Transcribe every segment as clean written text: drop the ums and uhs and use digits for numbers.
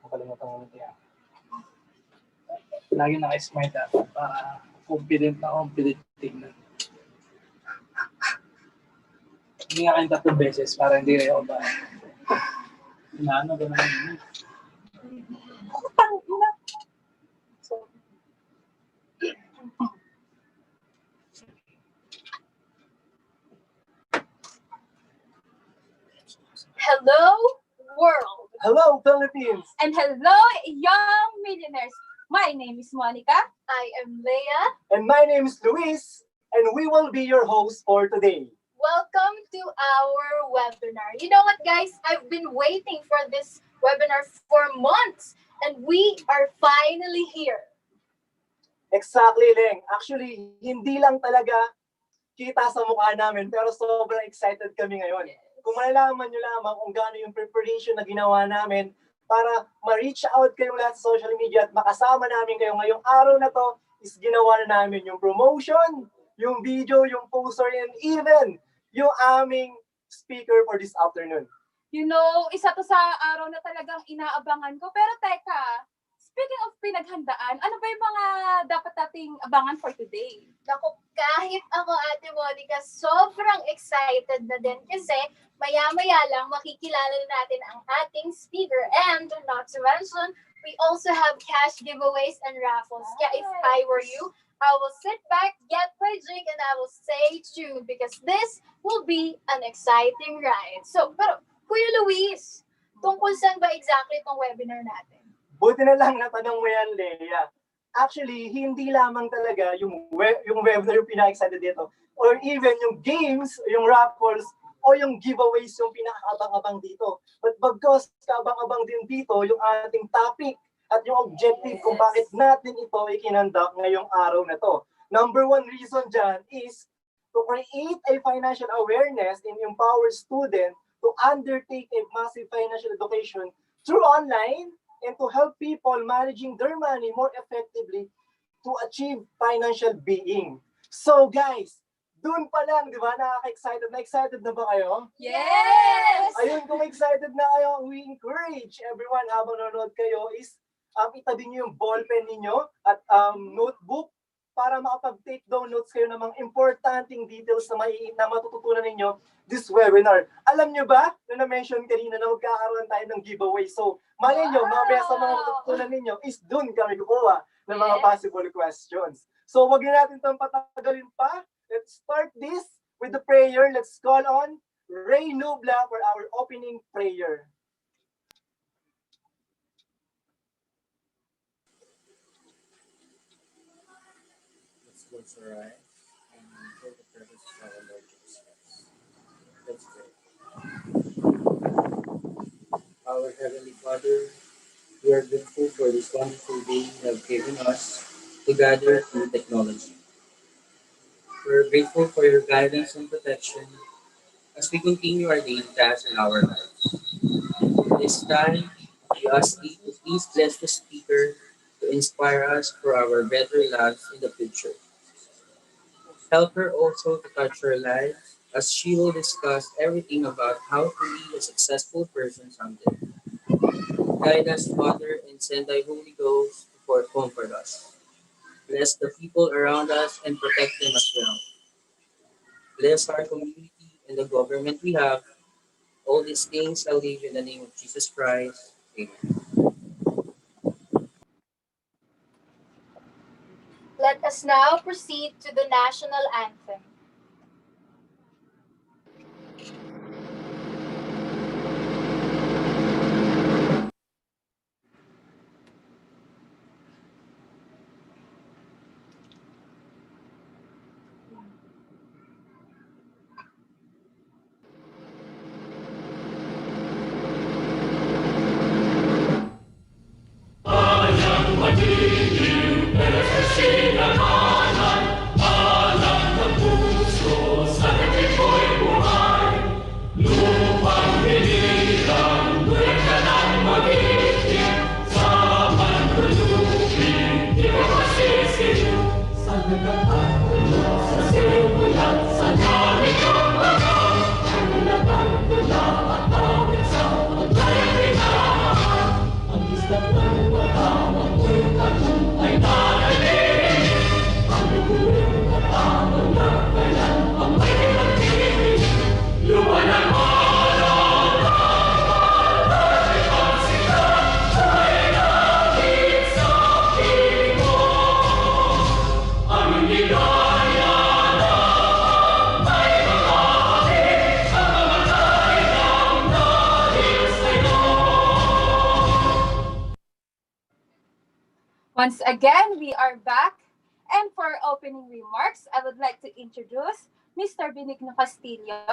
Nakalimutan ko niya. Lagi naka-smile dapat para confident tingnan. Hindi nga kayong 3 beses para hindi kayo ba? Ano ba naman yun? Hello, world. Hello, Philippines. And hello, young millionaires. My name is Monica. I am Leah. And my name is Luis. And we will be your hosts for today. Welcome to our webinar. You know what, guys? I've been waiting for this webinar for months. And we are finally here. Exactly, Leng. Actually, hindi lang talaga kita sa mukha namin, pero sobrang excited kami ngayon. Kung malalaman nyo lamang kung gaano yung preparation na ginawa namin para ma-reach out kayong lahat sa social media at makasama namin kayo ngayong araw na to, is ginawa na namin yung promotion, yung video, yung poster, and even yung aming speaker for this afternoon. You know, isa to sa araw na talagang inaabangan ko. Pero teka, speaking of pinaghandaan, ano ba yung mga dapat nating abangan for today? Naku, kahit ako, Ate Monica, sobrang excited na din kasi maya-maya lang makikilala natin ang ating speaker. And not to mention, we also have cash giveaways and raffles. Kaya if I were you, I will sit back, get my drink, and I will stay tuned because this will be an exciting ride. So, pero Kuya Luis, tungkol saan ba exactly itong webinar natin? Buti na lang natanong mo yan, Leia. Actually, hindi lamang talaga yung webinar yung pinaka-excited dito. Or even yung games, yung raffles, o yung giveaways yung pinaka-abang-abang dito. But bagkos kabang-abang din dito yung ating topic at yung objective kung bakit natin ito ikinandak ngayong araw na to. Number 1 reason dyan is to create a financial awareness and empower students to undertake a massive financial education through online and to help people managing their money more effectively to achieve financial being. So guys, dun pa lang, di ba? Nakaka-excited. Na-excited na ba kayo? Yes! Ayun, kung excited na kayo, we encourage everyone habang nanonood kayo is itabi nyo yung ballpen ninyo at notebook para makapag-take down notes kayo ng mga importanteng details na matututunan ninyo this webinar. Alam nyo ba na na-mention kanina na magkakaroon tayo ng giveaway? So, malay nyo, mamaya sa mga matututunan ninyo is dun kami kukuha ng mga possible questions. So, wag na natin itong patagalin pa. Let's start this with the prayer. Let's call on Ray Nubla for our opening prayer. Let's close our eyes and for the purpose of our Lord Jesus Christ. Let's pray. Our Heavenly Father, we are grateful for this wonderful day you have given us to gather through technology. We're grateful for your guidance and protection as we continue our daily tasks in our lives. This time, we ask you to please bless the speaker to inspire us for our better lives in the future. Help her also to touch her lives as she will discuss everything about how to be a successful person someday. Guide us, Father, and send thy Holy Ghost to comfort us. Bless the people around us and protect them as well. Bless our community and the government we have. All these things I leave in the name of Jesus Christ. Amen. Let us now proceed to the national anthem. Alam Once again, we are back. And for opening remarks, I would like to introduce Mr. Benigno Castillo.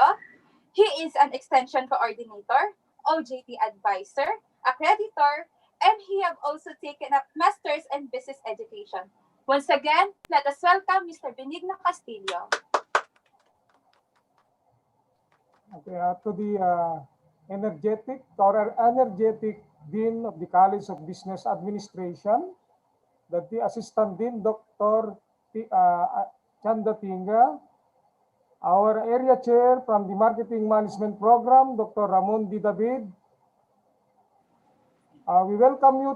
He is an extension coordinator, OJT advisor, accreditor, and he have also taken up masters in business education. Once again, let us welcome Mr. Benigno Castillo. Okay, to the energetic Dean of the College of Business Administration, the Assistant Dean, Dr. Chanda Tinga, our area chair from the Marketing Management Program, Dr. Ramon D. David. We welcome you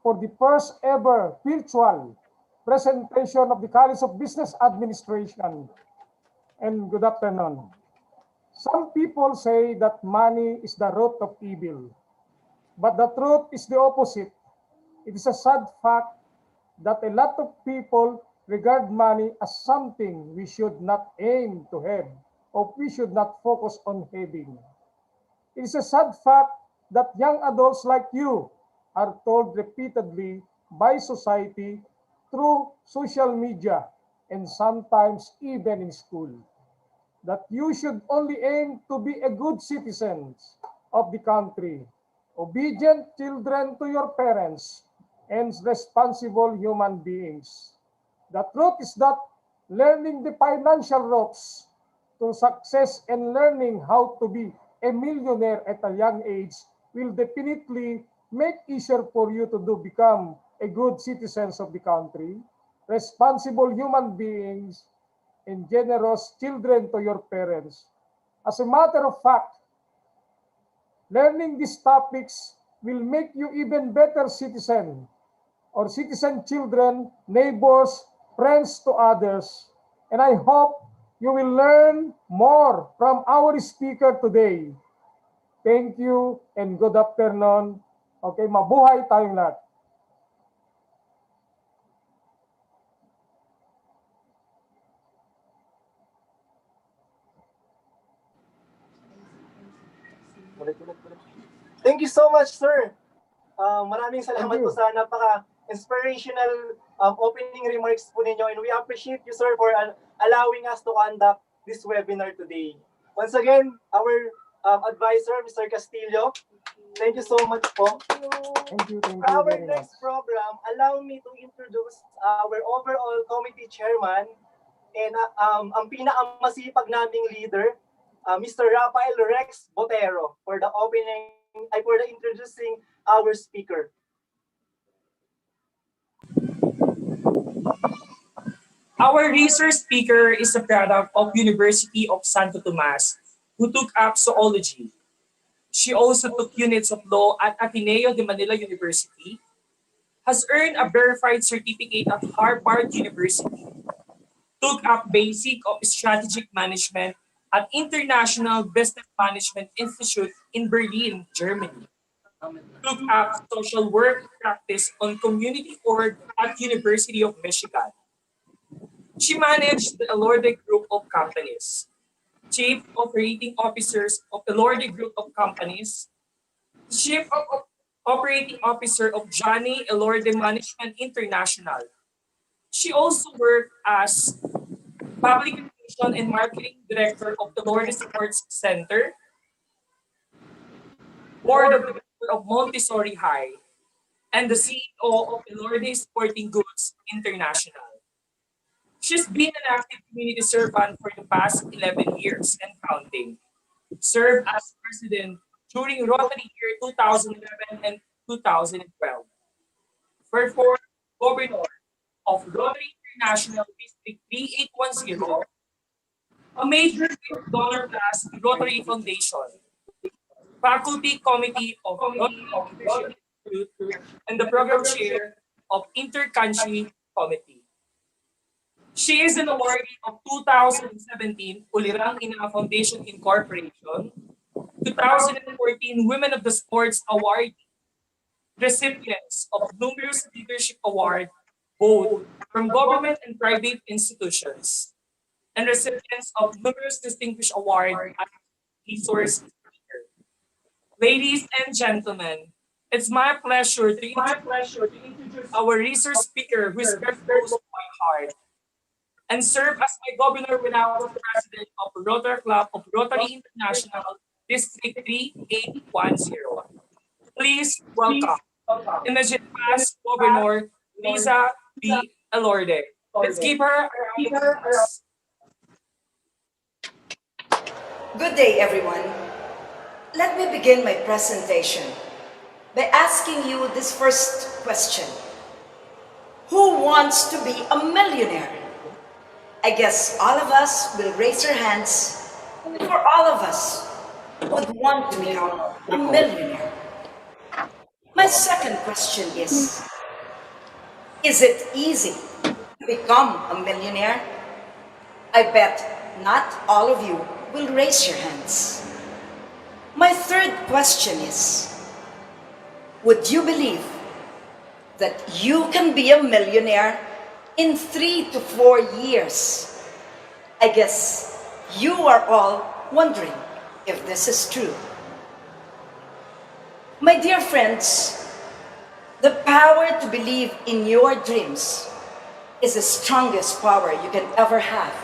for the first ever virtual presentation of the College of Business Administration. And good afternoon. Some people say that money is the root of evil, but the truth is the opposite. It is a sad fact that a lot of people regard money as something we should not aim to have, or we should not focus on having. It is a sad fact that young adults like you are told repeatedly by society through social media and sometimes even in school that you should only aim to be a good citizens of the country, obedient children to your parents, and responsible human beings. The truth is that learning the financial ropes to success and learning how to be a millionaire at a young age will definitely make easier for you to become a good citizens of the country, responsible human beings, and generous children to your parents. As a matter of fact, learning these topics will make you even better citizen or citizen children, neighbors, friends to others. And I hope you will learn more from our speaker today. Thank you and good afternoon. Okay, mabuhay tayong lahat. Thank you so much, sir. Maraming salamat po sa napaka-inspirational opening remarks po ninyo, and we appreciate you, sir, for allowing us to conduct this webinar today. Once again, our advisor, Mr. Castillo, thank you so much po. Thank you For our very much. next program, allow me to introduce our overall committee chairman and ang pinakamasipag naming leader, Mr. Raffle Rex Botero, for the introducing our speaker. Our research speaker is a product of University of Santo Tomas, who took up zoology. She also took units of law at Ateneo de Manila University, has earned a verified certificate at Harvard University, took up basic of strategic management at International Business Management Institute in Berlin, Germany, took up social work practice on community org at University of Michigan. She managed the Elorde Group of Companies, Chief Operating Officers of Elorde Group of Companies, Chief Operating Officer of Johnny Elorde Management International. She also worked as Public Relations and Marketing Director of the Elorde Sports Center, Board of Director of Montessori High, and the CEO of Elorde Sporting Goods International. She's been an active community servant for the past 11 years and counting. Served as president during Rotary year 2011 and 2012. Furthermore, governor of Rotary International District 3810, a major donor plus Rotary Foundation, faculty committee of Rotary Institute, and the program chair of Intercountry Committee. She is an awardee of 2017 Ulirang Ina Foundation Incorporation, 2014 Women of the Sports Award, recipients of numerous leadership awards, both from government and private institutions, and recipients of numerous distinguished awards as resource speaker. Ladies and gentlemen, It's my pleasure to introduce our research speaker who is very close to my heart and served as my governor when I was the president of Rotary Club of Rotary International District 3810. Please welcome Imagine past Governor Liza B. Elorde. Let's give her a round of applause. Good day, everyone. Let me begin my presentation by asking you this first question. Who wants to be a millionaire? I guess all of us will raise our hands for all of us would want to become a millionaire. My second question is it easy to become a millionaire? I bet not all of you will raise your hands. My third question is, would you believe that you can be a millionaire in 3 to 4 years? I guess you are all wondering if this is true. My dear friends, the power to believe in your dreams is the strongest power you can ever have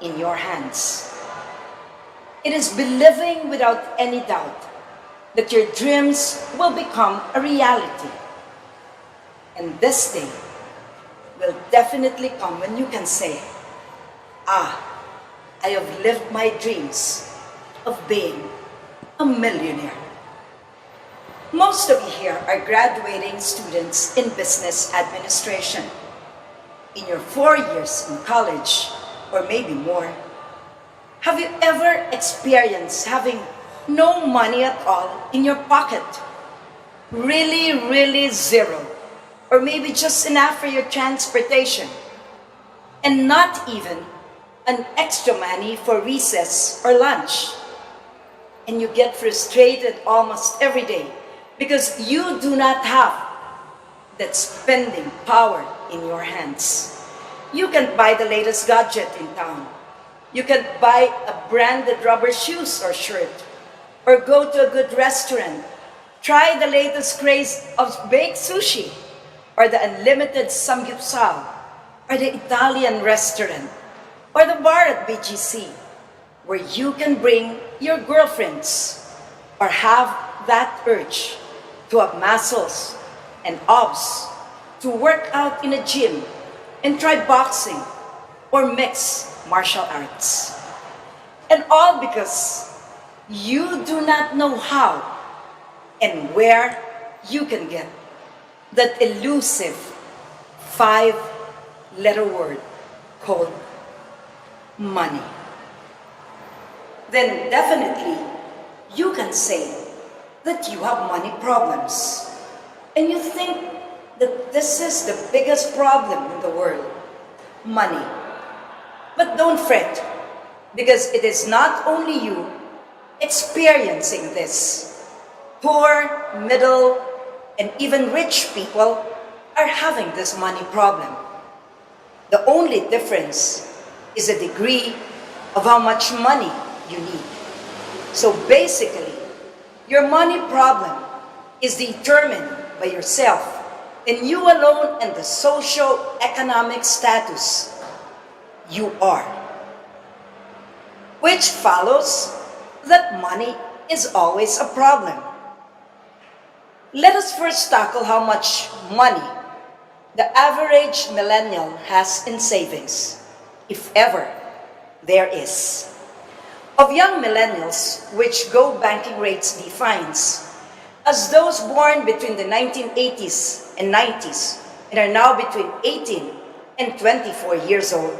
in your hands. It is believing without any doubt that your dreams will become a reality. And this day will definitely come when you can say, I have lived my dreams of being a millionaire. Most of you here are graduating students in business administration. In your 4 years in college, or maybe more, have you ever experienced having no money at all in your pocket? Really, really zero. Or maybe just enough for your transportation. And not even an extra money for recess or lunch. And you get frustrated almost every day because you do not have that spending power in your hands. You can buy the latest gadget in town. You can buy a branded rubber shoes or shirt, or go to a good restaurant, try the latest craze of baked sushi, or the unlimited samgyeopsal, or the Italian restaurant, or the bar at BGC, where you can bring your girlfriends, or have that urge to have muscles and abs, to work out in a gym, and try boxing, or mix martial arts. And all because you do not know how and where you can get that elusive 5-letter word called money. Then definitely you can say that you have money problems. And you think that this is the biggest problem in the world, money. But don't fret, because it is not only you experiencing this. Poor, middle, and even rich people are having this money problem. The only difference is the degree of how much money you need. So basically, your money problem is determined by yourself and you alone and the socio-economic status you are. Which follows that money is always a problem. Let us first tackle how much money the average millennial has in savings, if ever there is. Of young millennials, which Go Banking Rates defines as those born between the 1980s and 90s and are now between 18 and 24 years old,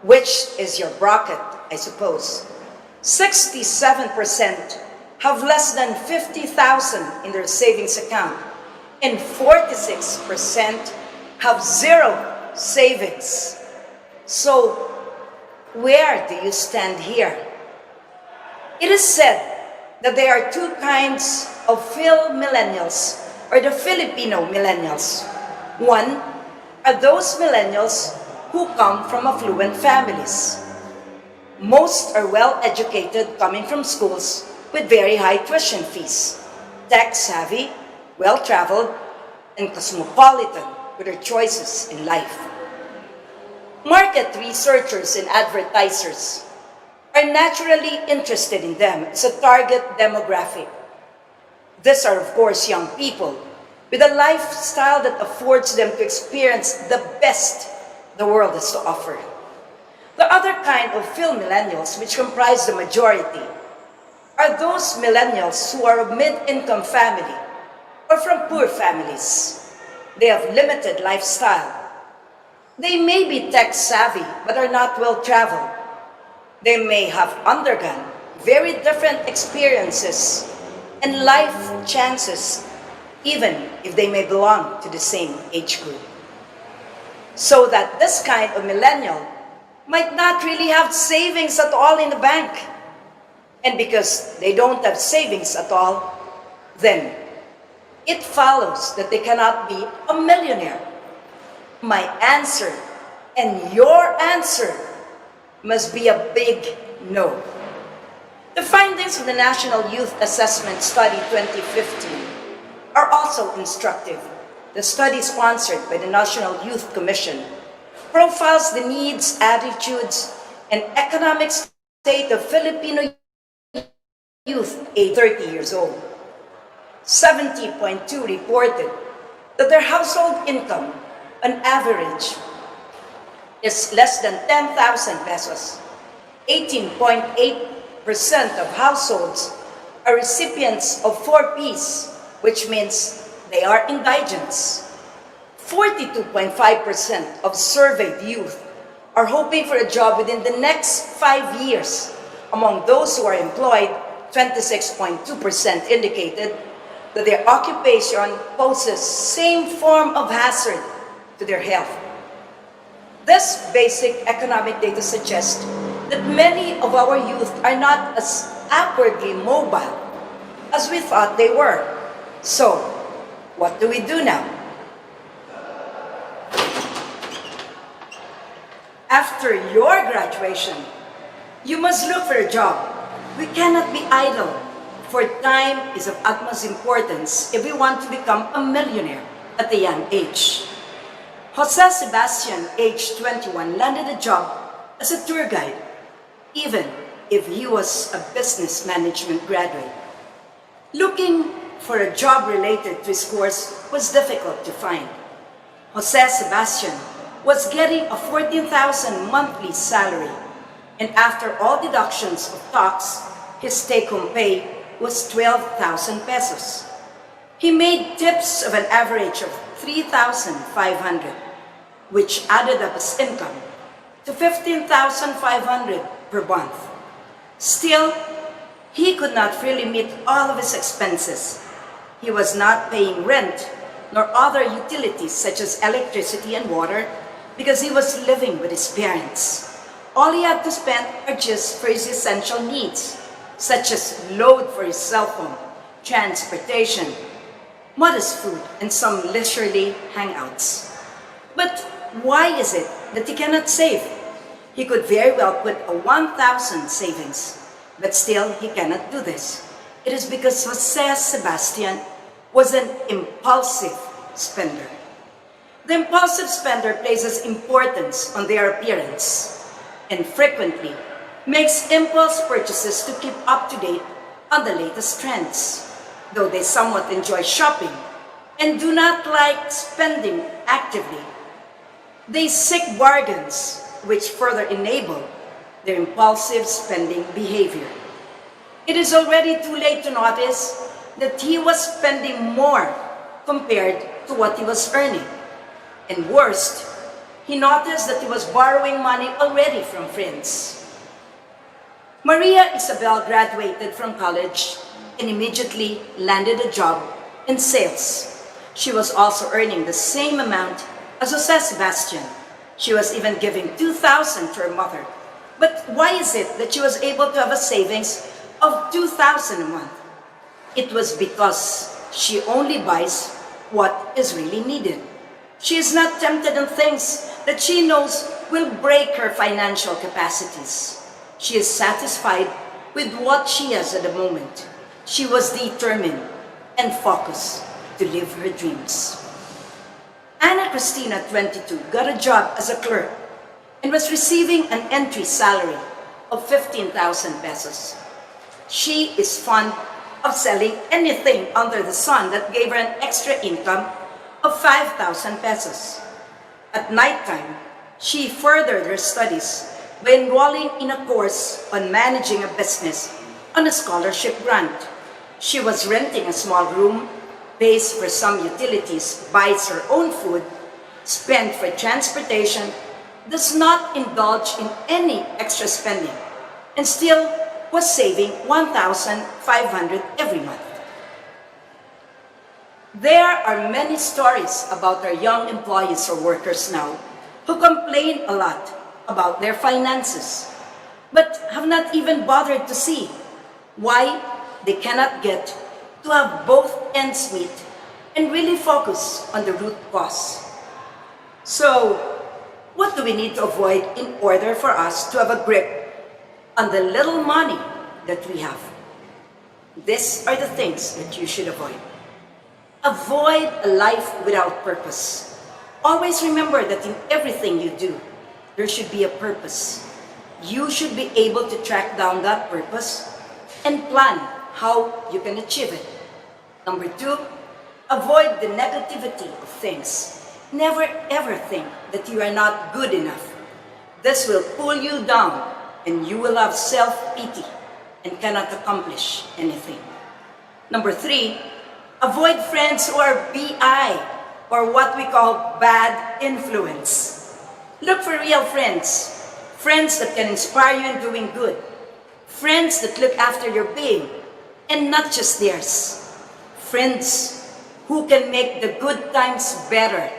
which is your bracket, I suppose, 67% have less than 50,000 in their savings account, and 46% have zero savings. So, where do you stand here? It is said that there are two kinds of Phil-millennials, or the Filipino millennials. One are those millennials who come from affluent families. Most are well-educated, coming from schools with very high tuition fees, tech-savvy, well-traveled, and cosmopolitan with their choices in life. Market researchers and advertisers are naturally interested in them as a target demographic. These are, of course, young people with a lifestyle that affords them to experience the best the world has to offer. The other kind of film millennials, which comprise the majority, are those millennials who are of mid-income family or from poor families. They have limited lifestyle. They may be tech-savvy but are not well-traveled. They may have undergone very different experiences and life chances, even if they may belong to the same age group. So that this kind of millennial might not really have savings at all in the bank. And because they don't have savings at all, then it follows that they cannot be a millionaire. My answer and your answer must be a big no. The findings of the National Youth Assessment Study 2015 are also instructive. The study, sponsored by the National Youth Commission, profiles the needs, attitudes, and economic state of Filipino youth aged 30 years old. 70.2 reported that their household income, on average, is less than 10,000 pesos. 18.8% of households are recipients of 4Ps, which means they are indigents. 42.5% of surveyed youth are hoping for a job within the next 5 years. Among those who are employed, 26.2% indicated that their occupation poses same form of hazard to their health. This basic economic data suggests that many of our youth are not as upwardly mobile as we thought they were. So, what do we do now? After your graduation, you must look for a job. We cannot be idle, for time is of utmost importance if we want to become a millionaire at a young age. Jose Sebastian, age 21, landed a job as a tour guide, even if he was a business management graduate. Looking for a job related to his course was difficult to find. Jose Sebastian was getting a 14,000 monthly salary, and after all deductions of tax, his take-home pay was 12,000 pesos. He made tips of an average of 3,500, which added up his income to 15,500 per month. Still, he could not freely meet all of his expenses. He was not paying rent nor other utilities such as electricity and water because he was living with his parents. All he had to spend are just for his essential needs, such as load for his cell phone, transportation, modest food, and some leisurely hangouts. But why is it that he cannot save? He could very well put a 1,000 savings, but still he cannot do this. It is because Jose Sebastian was an impulsive spender. The impulsive spender places importance on their appearance and frequently makes impulse purchases to keep up to date on the latest trends. Though they somewhat enjoy shopping and do not like spending actively, they seek bargains which further enable their impulsive spending behavior. It is already too late to notice that he was spending more compared to what he was earning. And worst, he noticed that he was borrowing money already from friends. Maria Isabel graduated from college and immediately landed a job in sales. She was also earning the same amount as Jose Sebastian. She was even giving 2,000 to her mother. But why is it that she was able to have a savings of 2,000 a month? It was because she only buys what is really needed. She is not tempted in things that she knows will break her financial capacities. She is satisfied with what she has at the moment. She was determined and focused to to live her dreams. Anna Cristina, 22, got a job as a clerk and was receiving an entry salary of 15,000 pesos. She is fond of selling anything under the sun that gave her an extra income of 5,000 pesos. At nighttime, she furthered her studies by enrolling in a course on managing a business on a scholarship grant. She was renting a small room, pays for some utilities, buys her own food, spends for transportation, does not indulge in any extra spending, and still was saving 1,500 every month. There are many stories about our young employees or workers now who complain a lot about their finances, but have not even bothered to see why they cannot get to have both ends meet and really focus on the root cause. So, what do we need to avoid in order for us to have a grip on the little money that we have? These are the things that you should avoid. Avoid a life without purpose. Always remember that in everything you do, there should be a purpose. You should be able to track down that purpose and plan how you can achieve it. Number 2, avoid the negativity of things. Never ever think that you are not good enough. This will pull you down and you will have self-pity and cannot accomplish anything. Number 3, avoid friends who are BI, or what we call bad influence. Look for real friends. Friends that can inspire you in doing good. Friends that look after your being and not just theirs. Friends who can make the good times better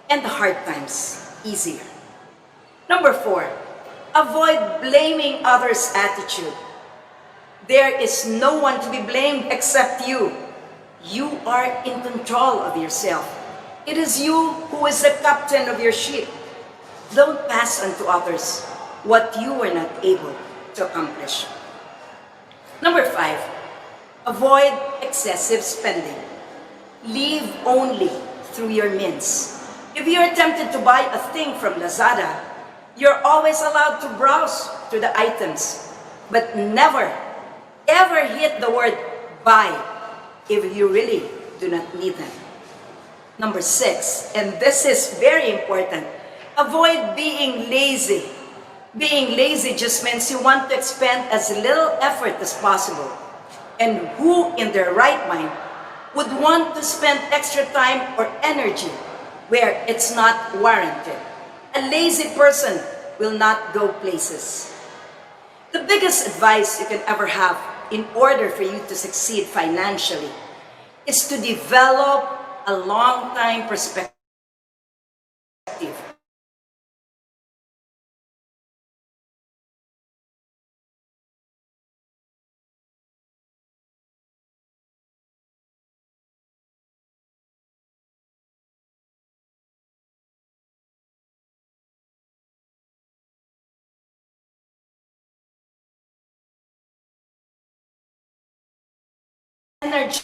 and the hard times easier. Number 4, avoid blaming others' attitude. There is no one to be blamed except you. You are in control of yourself. It is you who is the captain of your ship. Don't pass on to others what you were not able to accomplish. Number 5, avoid excessive spending. Live only through your means. If you are tempted to buy a thing from Lazada, you're always allowed to browse through the items, but never, ever hit the word buy if you really do not need them. Number 6, and this is very important, avoid being lazy. Being lazy just means you want to expend as little effort as possible. And who in their right mind would want to spend extra time or energy where it's not warranted? A lazy person will not go places. The biggest advice you can ever have in order for you to succeed financially is to develop a long-time perspective. Energy.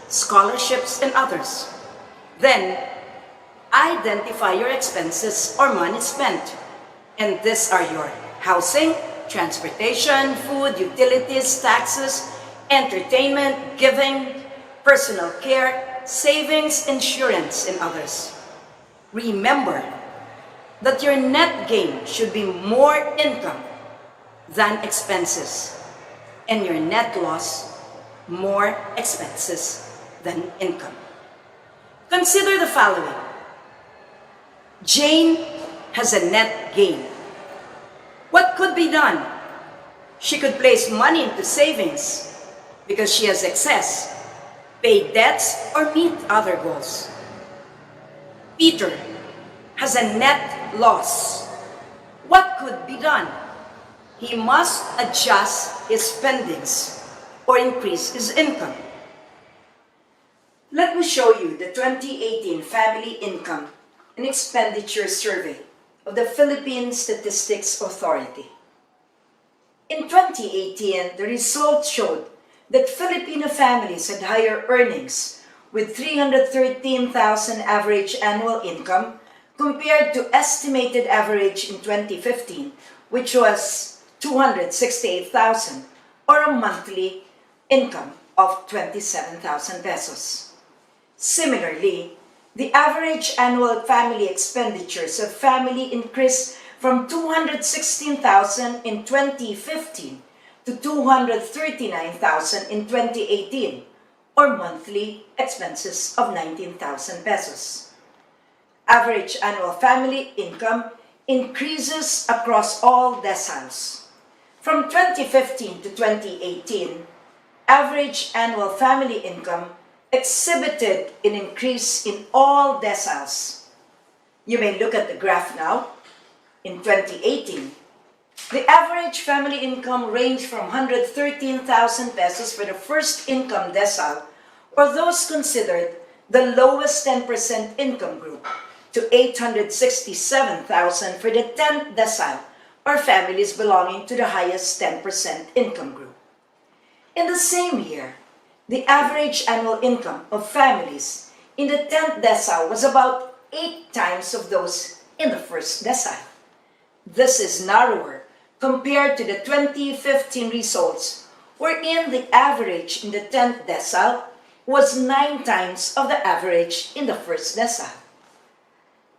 Scholarships, and others. Then, identify your expenses or money spent. And these are your housing, transportation, food, utilities, taxes, entertainment, giving, personal care, savings, insurance, and others. Remember, that your net gain should be more income than expenses, and your net loss more expenses than income. Consider the following. Jane has a net gain. What could be done? She could place money into savings because she has excess, pay debts, or meet other goals. Peter has a net loss. What could be done? He must adjust his spendings or increase his income. Let me show you the 2018 Family Income and Expenditure Survey of the Philippine Statistics Authority. In 2018, the results showed that Filipino families had higher earnings with 313,000 average annual income compared to estimated average in 2015, which was 268,000, or a monthly income of 27,000 pesos. Similarly, the average annual family expenditures of family increased from 216,000 in 2015 to 239,000 in 2018, or monthly expenses of 19,000 pesos. Average annual family income increases across all deciles. From 2015 to 2018, average annual family income exhibited an increase in all deciles. You may look at the graph now. In 2018, the average family income ranged from 113,000 pesos for the first income decile, or those considered the lowest 10% income group, to 867,000 for the 10th decile, or families belonging to the highest 10% income group. In the same year, the average annual income of families in the 10th decile was about 8 times of those in the first decile. This is narrower compared to the 2015 results, wherein the average in the 10th decile was 9 times of the average in the first decile.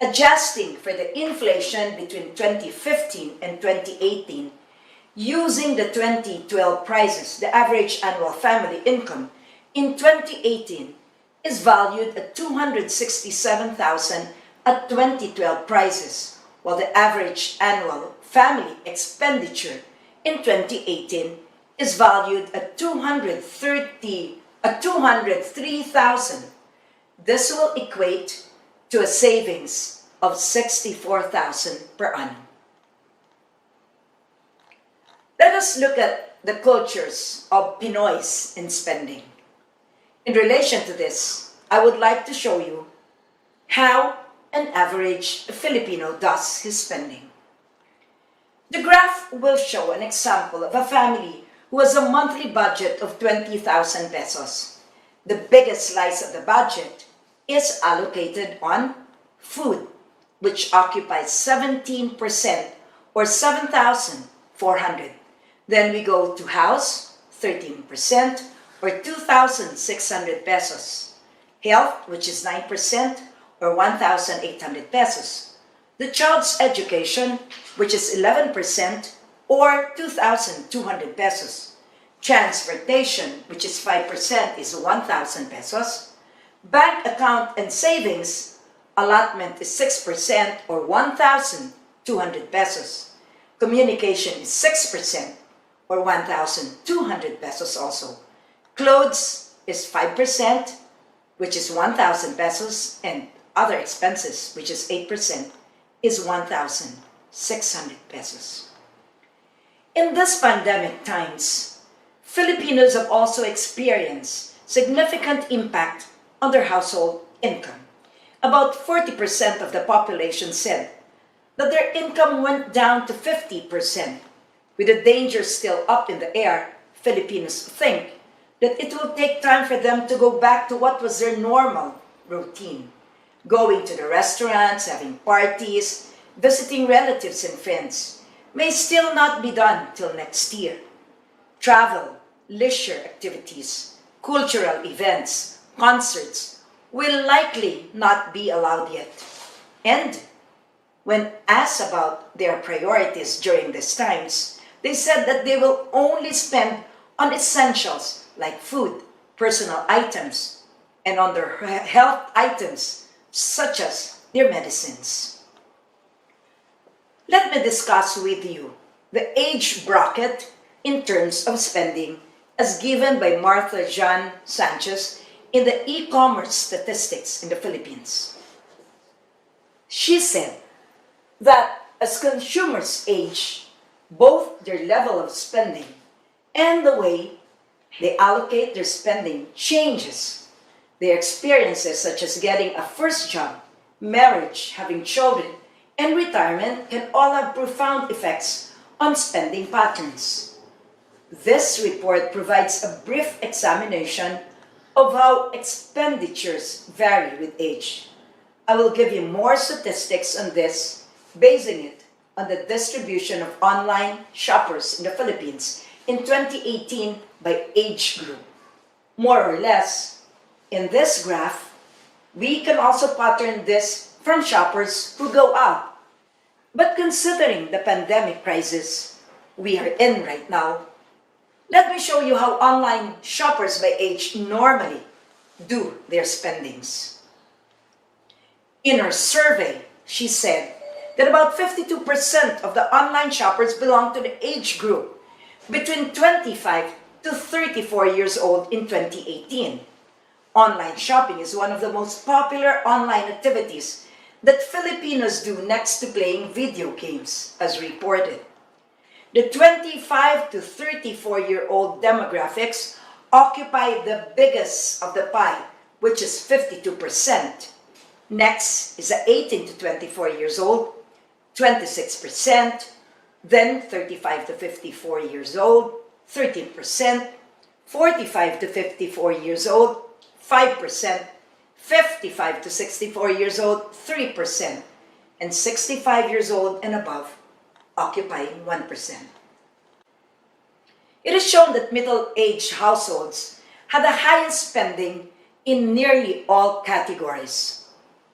Adjusting for the inflation between 2015 and 2018, using the 2012 prices, the average annual family income in 2018 is valued at 267,000 at 2012 prices, while the average annual family expenditure in 2018 is valued at 203,000. This will equate to a savings of 64,000 per annum. Let us look at the cultures of Pinoys in spending. In relation to this, I would like to show you how an average Filipino does his spending. The graph will show an example of a family who has a monthly budget of 20,000 pesos. The biggest slice of the budget is allocated on food, which occupies 17% or 7,400. Then we go to house, 13% or 2,600 pesos. Health, which is 9% or 1,800 pesos. The child's education, which is 11% or 2,200 pesos. Transportation, which is 5%, is 1,000 pesos. Bank account and savings, allotment is 6% or 1,200 pesos. Communication is 6% or 1,200 pesos also. Clothes is 5%, which is 1,000 pesos, and other expenses, which is 8%, is 1,600 pesos. In this pandemic times, Filipinos have also experienced significant impact on their household income. About 40% of the population said that their income went down to 50%. With the danger still up in the air, Filipinos think that it will take time for them to go back to what was their normal routine. Going to the restaurants, having parties, visiting relatives and friends may still not be done till next year. Travel, leisure activities, cultural events, concerts will likely not be allowed yet. And When asked about their priorities during these times, they said that they will only spend on essentials like food, personal items, and on their health items such as their medicines. Let me discuss with you the age bracket in terms of spending as given by Martha Jean Sanchez in the e-commerce statistics in the Philippines. She said that as consumers age, both their level of spending and the way they allocate their spending changes. Their experiences such as getting a first job, marriage, having children, and retirement can all have profound effects on spending patterns. This report provides a brief examination of how expenditures vary with age. I will give you more statistics on this, basing it on the distribution of online shoppers in the Philippines in 2018 by age group. More or less, in this graph, we can also pattern this from shoppers who go out. But considering the pandemic crisis we are in right now, let me show you how online shoppers by age normally do their spendings. In her survey, she said that about 52% of the online shoppers belong to the age group between 25 to 34 years old in 2018. Online shopping is one of the most popular online activities that Filipinos do next to playing video games, as reported. The 25 to 34-year-old demographics occupy the biggest of the pie, which is 52%. Next is the 18 to 24 years old, 26%, then 35 to 54 years old, 13%, 45 to 54 years old, 5%, 55 to 64 years old, 3%, and 65 years old and above, occupying 1%. It is shown that middle-aged households had the highest spending in nearly all categories.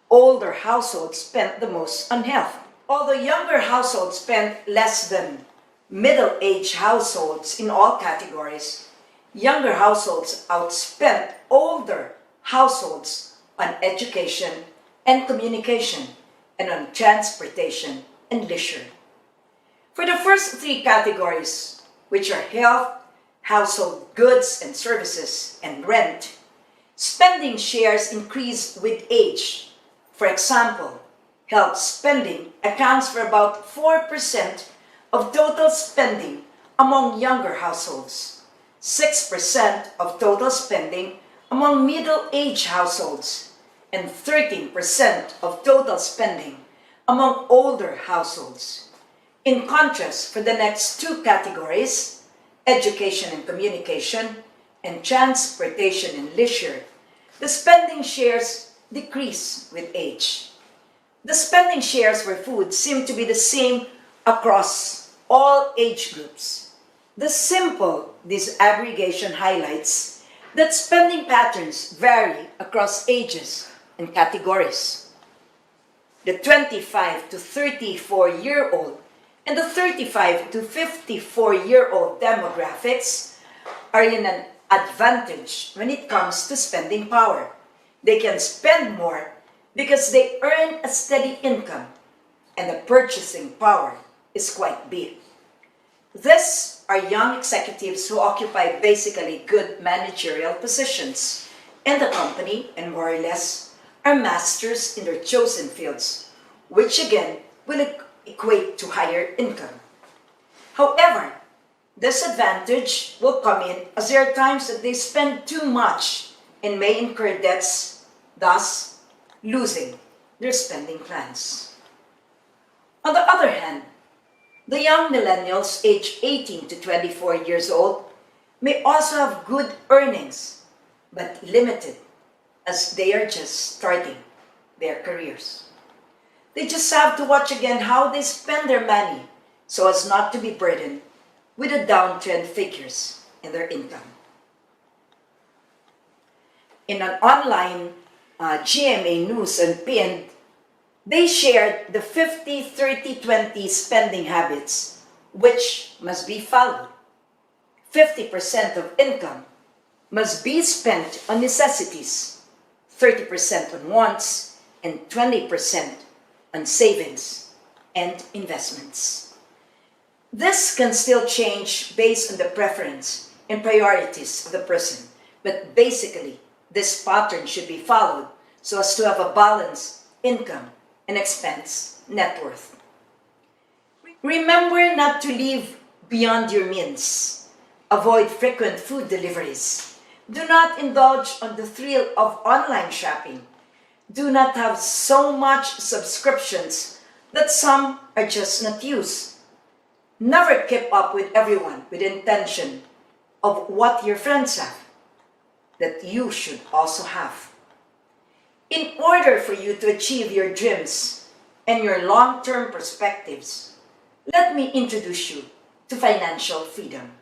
Older households spent the most on health, although younger households spent less than middle-aged households in all categories. Younger households outspent older households on education and communication and on transportation and leisure. For the first three categories, which are health, household goods and services, and rent, spending shares increased with age. For example, health spending accounts for about 4% of total spending among younger households, 6% of total spending among middle-aged households, and 13% of total spending among older households. In contrast, for the next two categories, education and communication, and transportation and leisure, the spending shares decrease with age. The spending shares for food seem to be the same across all age groups. The simple disaggregation highlights that spending patterns vary across ages and categories. The 25 to 34-year-old and the 35 to 54-year-old demographics are in an advantage when it comes to spending power. They can spend more because they earn a steady income and the purchasing power is quite big. These are young executives who occupy basically good managerial positions in the company and more or less are masters in their chosen fields, which again will equate to higher income. However, this advantage will come in as there are times that they spend too much and may incur debts, thus losing their spending plans. On the other hand, the young millennials aged 18 to 24 years old may also have good earnings, but limited as they are just starting their careers. They just have to watch again how they spend their money so as not to be burdened with the downtrend figures in their income. In an online GMA News and pinned They shared the 50-30-20 spending habits, which must be followed. 50% of income must be spent on necessities, 30% on wants, and 20% on savings and investments. This can still change based on the preference and priorities of the person, but basically, this pattern should be followed so as to have a balanced income and expense net worth. Remember not to live beyond your means. Avoid frequent food deliveries. Do not indulge on the thrill of online shopping. Do not have so much subscriptions that some are just not used. Never keep up with everyone with the intention of what your friends have, that you should also have. In order for you to achieve your dreams and your long-term perspectives, let me introduce you to financial freedom.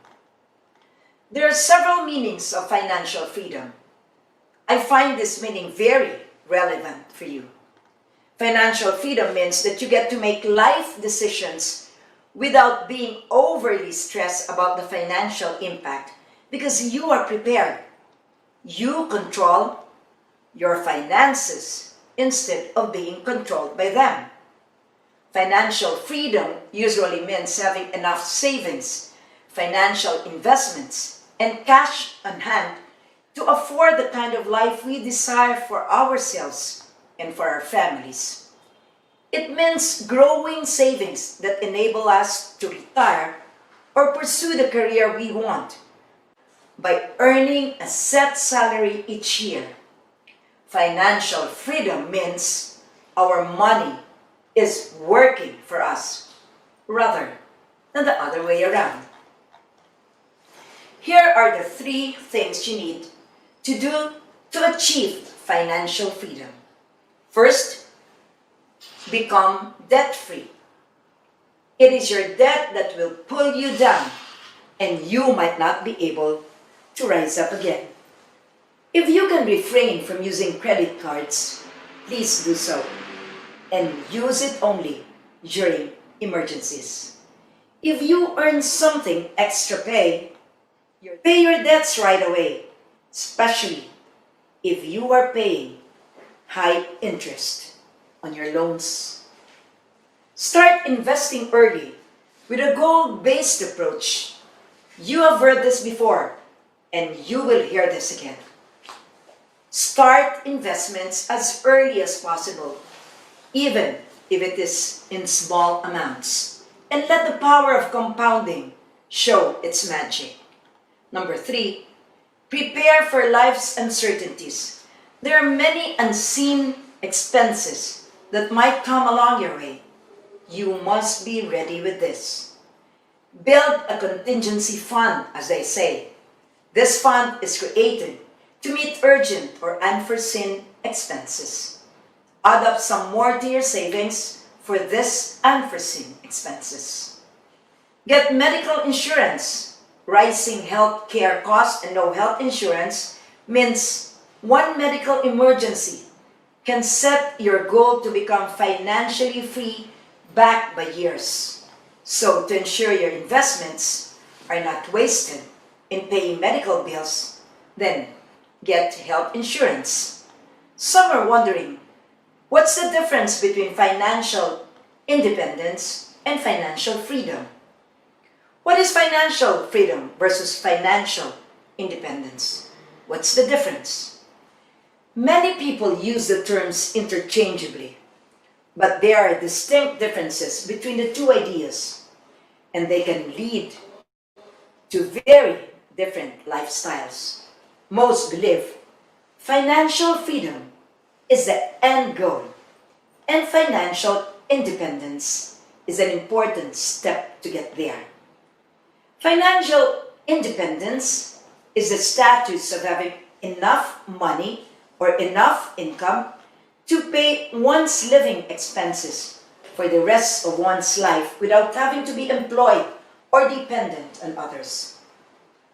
There are several meanings of financial freedom. I find this meaning very relevant for you. Financial freedom means that you get to make life decisions without being overly stressed about the financial impact because you are prepared. You control your finances instead of being controlled by them. Financial freedom usually means having enough savings, financial investments, and cash on hand to afford the kind of life we desire for ourselves and for our families. It means growing savings that enable us to retire or pursue the career we want by earning a set salary each year. Financial freedom means our money is working for us rather than the other way around. Here are the 3 things you need to do to achieve financial freedom. First, become debt-free. It is your debt that will pull you down and you might not be able to rise up again. If you can refrain from using credit cards, please do so and use it only during emergencies. If you earn something extra pay your debts right away, especially if you are paying high interest on your loans. Start investing early with a goal-based approach. You have heard this before, and you will hear this again. Start investments as early as possible, even if it is in small amounts, and let the power of compounding show its magic. Number 3, prepare for life's uncertainties. There are many unseen expenses that might come along your way. You must be ready with this. Build a contingency fund, as they say. This fund is created to meet urgent or unforeseen expenses. Add up some more to your savings for this unforeseen expenses. Get medical insurance. Rising health care costs and no health insurance means one medical emergency can set your goal to become financially free back by years. So to ensure your investments are not wasted in paying medical bills, then get health insurance. Some are wondering, what's the difference between financial independence and financial freedom? What is financial freedom versus financial independence? What's the difference? Many people use the terms interchangeably, but there are distinct differences between the 2 ideas, and they can lead to very different lifestyles. Most believe financial freedom is the end goal, and financial independence is an important step to get there. Financial independence is the status of having enough money or enough income to pay one's living expenses for the rest of one's life without having to be employed or dependent on others.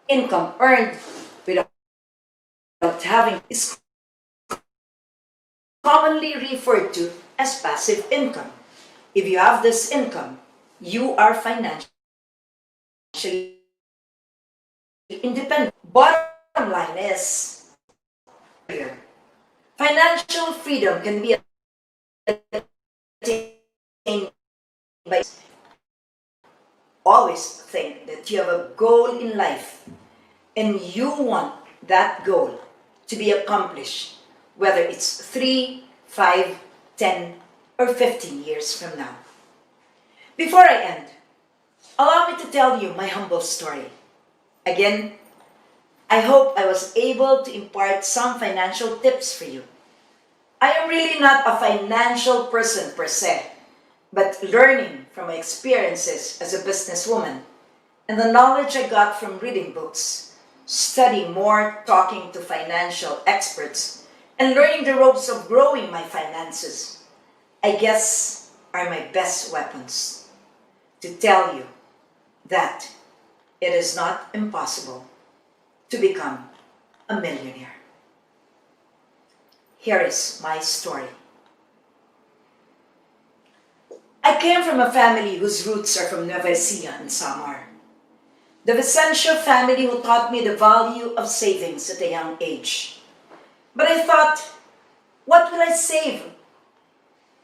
Income earned without having is commonly referred to as passive income. If you have this income, you are financially independent. Bottom line is, financial freedom can be attained by always think that you have a goal in life and you want that goal to be accomplished, whether it's 3, 5, 10, or 15 years from now. Before I end, allow me to tell you my humble story. Again, I hope I was able to impart some financial tips for you. I am really not a financial person per se, but learning from my experiences as a businesswoman and the knowledge I got from reading books, studying more, talking to financial experts, and learning the ropes of growing my finances, I guess are my best weapons to tell you that it is not impossible to become a millionaire. Here is my story. I came from a family whose roots are from Nueva Ecija and Samar. The Vicencio family who taught me the value of savings at a young age. But I thought, what will I save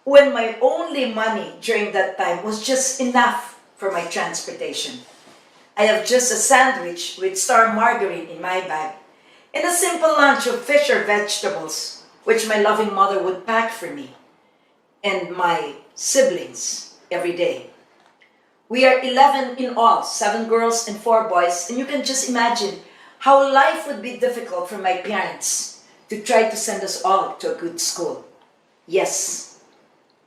when my only money during that time was just enough for my transportation? I have just a sandwich with star margarine in my bag and a simple lunch of fish or vegetables, which my loving mother would pack for me and my siblings every day. We are 11 in all, 7 girls and 4 boys, and you can just imagine how life would be difficult for my parents to try to send us all to a good school. Yes,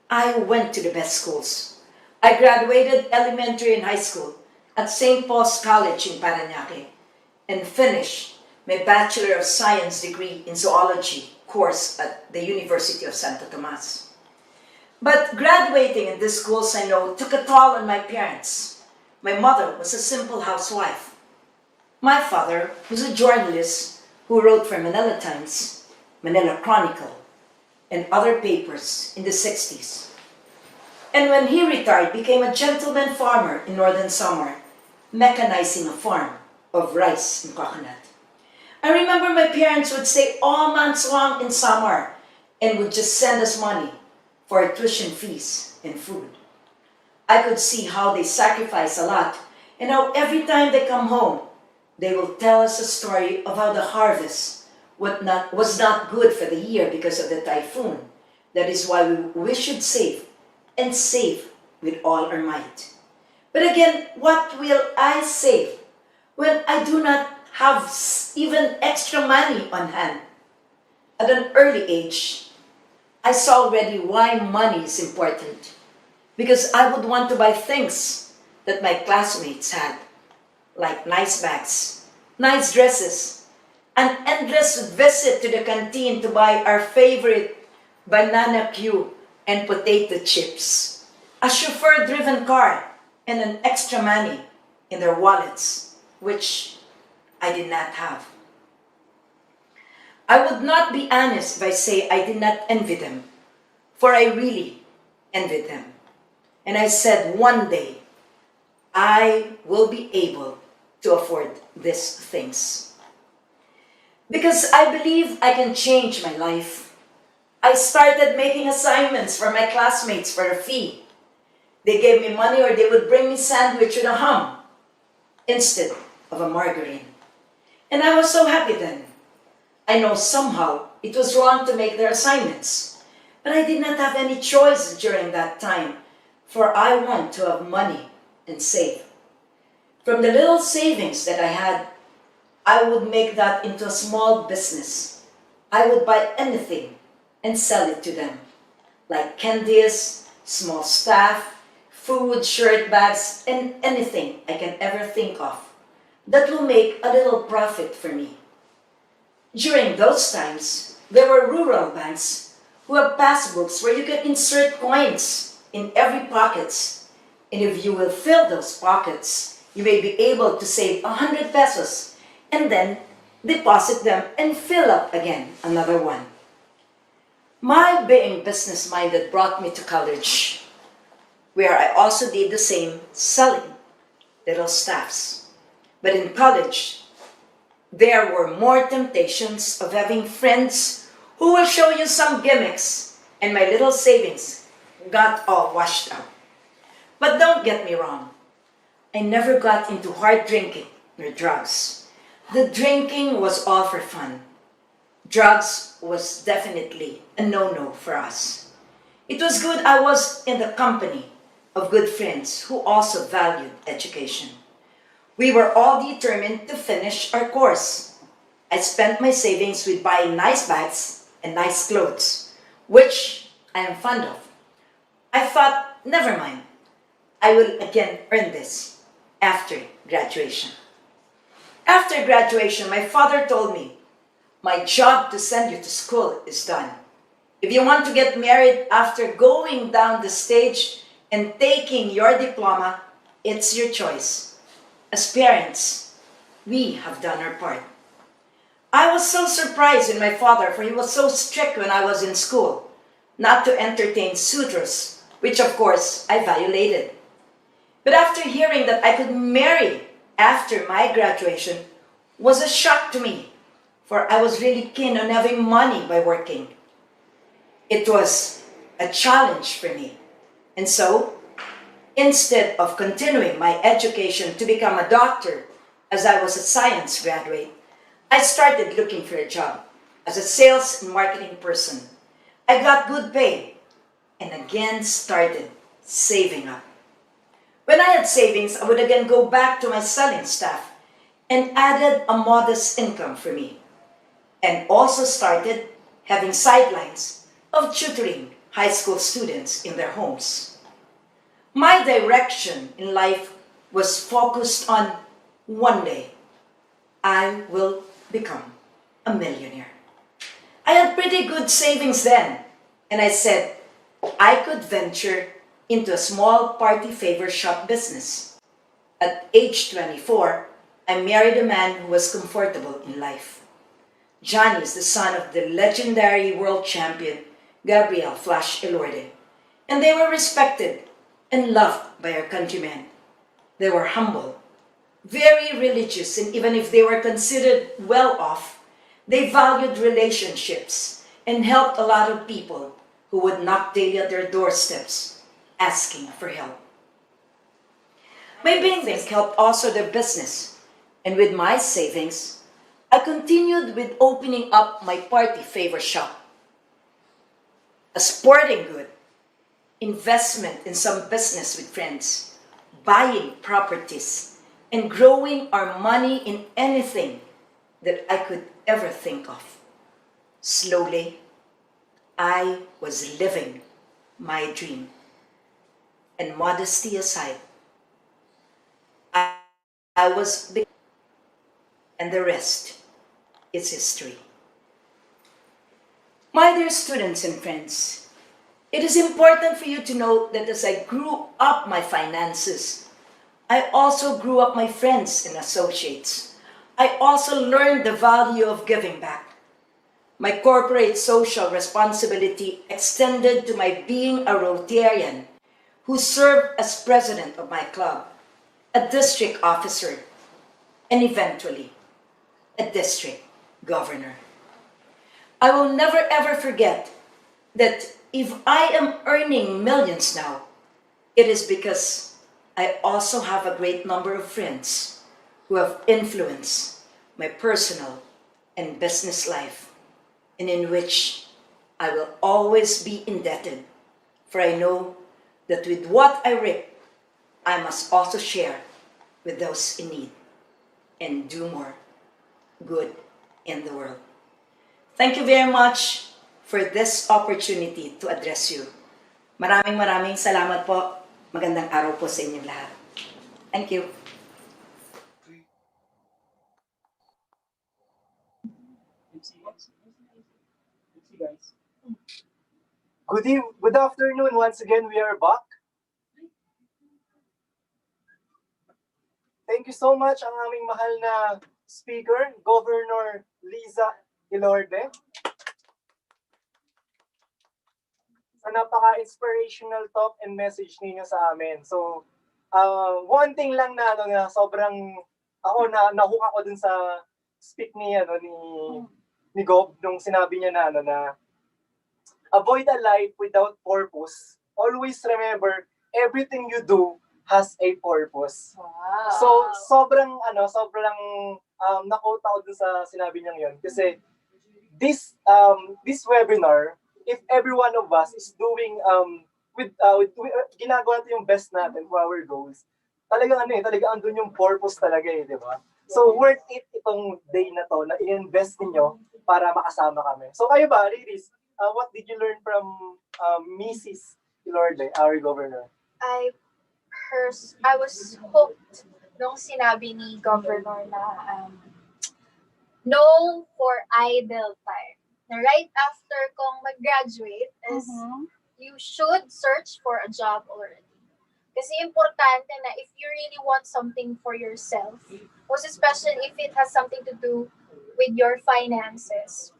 I went to the best schools. I graduated elementary and high school at St. Paul's College in Parañaque and finished my Bachelor of Science degree in zoology course at the University of Santo Tomas. But graduating in these schools, I know, took a toll on my parents. My mother was a simple housewife. My father was a journalist who wrote for Manila Times, Manila Chronicle, and other papers in the 60s. And when he retired, became a gentleman farmer in northern Samar, mechanizing a farm of rice and coconut. I remember my parents would stay all months long in Samar and would just send us money for tuition fees and food. I could see how they sacrifice a lot and how every time they come home, they will tell us a story of how the harvest was not good for the year because of the typhoon. That is why we should save and save with all our might. But again, what will I save when I do not have even extra money on hand? At an early age, I saw already why money is important. Because I would want to buy things that my classmates had, like nice bags, nice dresses, an endless visit to the canteen to buy our favorite banana Q and potato chips, a chauffeur-driven car, and an extra money in their wallets, which I did not have. I would not be honest if I say I did not envy them, for I really envied them. And I said, one day, I will be able to afford these things. Because I believe I can change my life. I started making assignments for my classmates for a fee. They gave me money or they would bring me sandwich with a ham instead of a margarine. And I was so happy then. I know somehow it was wrong to make their assignments, but I did not have any choice during that time, for I want to have money and save. From the little savings that I had, I would make that into a small business. I would buy anything and sell it to them, like candies, small stuff, food, shirt bags, and anything I can ever think of that will make a little profit for me. During those times, there were rural banks who have passbooks where you can insert coins in every pockets. And if you will fill those pockets, you may be able to save 100 pesos and then deposit them and fill up again another one. My being business-minded brought me to college, where I also did the same, selling little stuffs. But in college, there were more temptations of having friends who will show you some gimmicks, and my little savings got all washed out. But don't get me wrong, I never got into hard drinking or drugs. The drinking was all for fun. Drugs was definitely a no-no for us. It was good I was in the company of good friends who also valued education. We were all determined to finish our course. I spent my savings with buying nice bags and nice clothes, which I am fond of. I thought, never mind, I will again earn this after graduation. After graduation, my father told me, my job to send you to school is done. If you want to get married after going down the stage and taking your diploma, it's your choice. As parents, we have done our part. I was so surprised in my father, for he was so strict when I was in school, not to entertain suitors, which of course I violated. But after hearing that I could marry after my graduation was a shock to me, for I was really keen on having money by working. It was a challenge for me. And so, instead of continuing my education to become a doctor, as I was a science graduate, I started looking for a job as a sales and marketing person. I got good pay and again started saving up. When I had savings, I would again go back to my selling staff and added a modest income for me, and also started having sidelines of tutoring high school students in their homes. My direction in life was focused on one day, I will become a millionaire. I had pretty good savings then, and I said I could venture into a small party favor shop business. At age 24, I married a man who was comfortable in life. Johnny is the son of the legendary world champion Gabriel Flash Elorde, and they were respected and loved by our countrymen. They were humble, very religious, and even if they were considered well off, they valued relationships and helped a lot of people who would knock daily at their doorsteps asking for help. My savings helped also their business, and with my savings, I continued with opening up my party favor shop, a sporting good, investment in some business with friends, buying properties, and growing our money in anything that I could ever think of. Slowly, I was living my dream. And modesty aside, I was big, and the rest is history. My dear students and friends, it is important for you to know that as I grew up my finances, I also grew up my friends and associates. I also learned the value of giving back. My corporate social responsibility extended to my being a Rotarian who served as president of my club, a district officer, and eventually a district governor. I will never ever forget that if I am earning millions now, it is because I also have a great number of friends who have influenced my personal and business life, and in which I will always be indebted, for I know that with what I reap, I must also share with those in need and do more good in the world. Thank you very much for this opportunity to address you. Maraming salamat po. Magandang araw po sa inyong lahat. Thank you. Good afternoon. Once again, we are back. Thank you so much ang aming mahal na speaker, Governor Liza Elorde. sa napaka-inspirational talk and message ninyo sa amin. So, one thing lang na, na sobrang, ako nahook ako dun sa speak ni Gob nung sinabi niya na avoid a life without purpose. Always remember, everything you do has a purpose. Wow. So, sobrang na-quote ako dun sa sinabi niyang yun. Kasi, this webinar, if every one of us is doing ginagawa natin yung best natin for our goals, talagang talagang andun yung purpose talaga di ba? So worth it itong day na to na i-invest niyo para makasama kami. So kayo ba, ladies, what did you learn from Mrs. Elorde, our governor? I was hooked nung sinabi ni Governor na no for idle time. Right after kong mag-graduate is you should search for a job already. Kasi importante na if you really want something for yourself, most especially if it has something to do with your finances,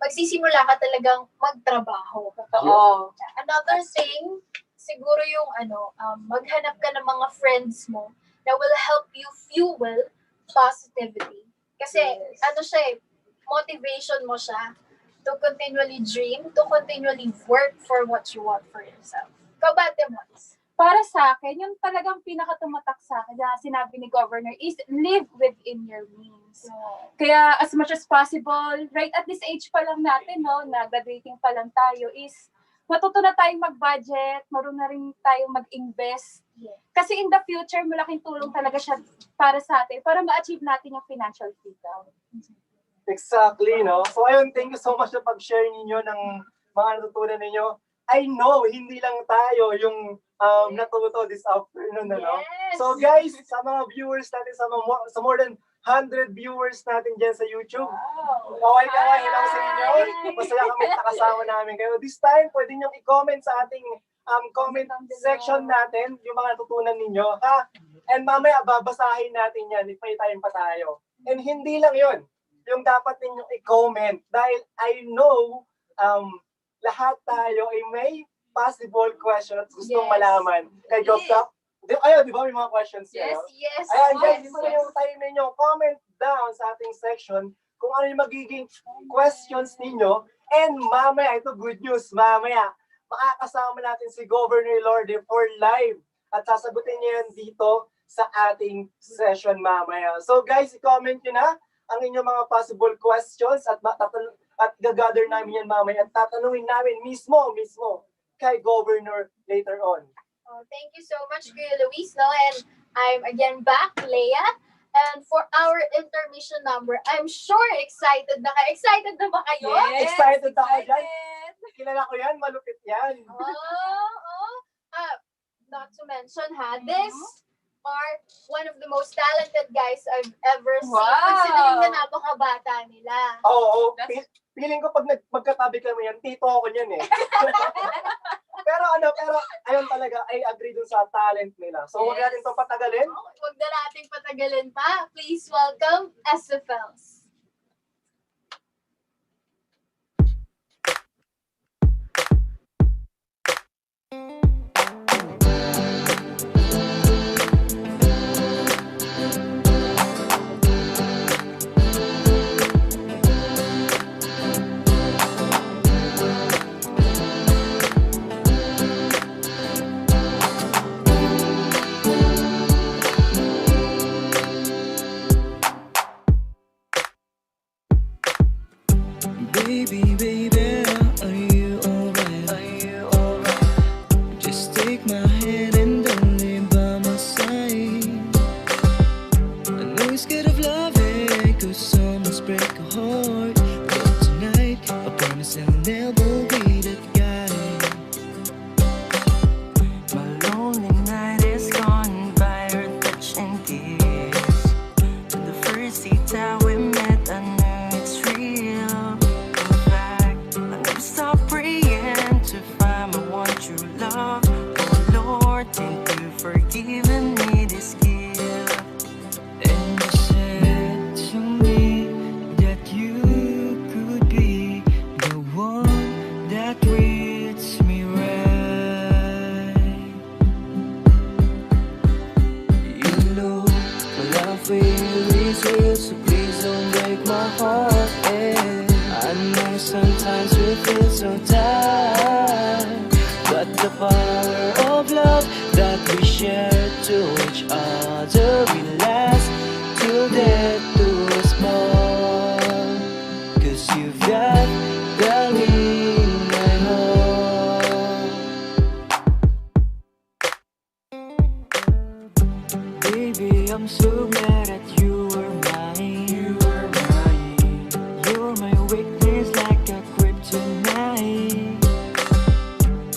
magsisimula ka talagang magtrabaho. Oo. Another thing, siguro yung maghanap ka ng mga friends mo that will help you fuel positivity. Kasi motivation mo siya to continually dream, to continually work for what you want for yourself. Ikaw ba, Demons? Para sa akin, yung talagang pinakatumatak sa akin na sinabi ni Governor is live within your means. Kaya as much as possible, right at this age pa lang natin, graduating pa lang tayo, is matuto na tayong mag-budget, marunong na rin tayong mag-invest. Kasi in the future, malaking tulong talaga siya para sa atin, para ma-achieve natin yung financial freedom. Exactly, no? So ayun, thank you so much sa pag-share ninyo ng mga natutunan ninyo. I know, hindi lang tayo yung natuto this afternoon, no? So guys, sa mga viewers natin, sa more than 100 viewers natin dyan sa YouTube, kaway-kaway lang sa inyo. Masaya kami nakasama namin kayo. This time, pwede nyo i-comment sa ating comment section natin yung mga natutunan ninyo, ha? And mamaya, babasahin natin yan if may time pa tayo. And hindi lang yun. Yung dapat ninyong i-comment dahil I know lahat tayo ay may possible question at gustong malaman kay Goptop. Di ba may mga questions kayo? Yes. Ayan guys, ito na yung time ninyo. Comment down sa ating section kung ano yung magiging questions ninyo. And mamaya, ito good news, mamaya makakasama natin si Governor Elorde for live at sasagutin niya yan dito sa ating session mamaya. So guys, i-comment nyo na ang inyong mga possible questions at gagather namin yan mamaya at tatanungin namin mismo kay Governor later on. Thank you so much, Kuya Luis. And I'm again back, Leia. And for our intermission number, I'm sure excited na kayo. Excited na ba kayo? Yes, Excited ako dyan. Kilala ko yan, malupit yan. Not to mention, this are one of the most talented guys I've ever seen. Wow. Considering na napakabata nila. Oo. Feeling ko pag magkatabi kami yan, tito ako niyan eh. pero ayun talaga, I agree dun sa talent nila. So huwag natin itong patagalin. Huwag na natin patagalin pa. Please welcome SFLs. That you is real, so please don't break my heart. And I know sometimes we feel so tired, but the power of love that we share to each other will last till death do us part. 'Cause you've got the in my heart. Baby, I'm so glad that you were mine. You were mine. You're my weakness like a kryptonite.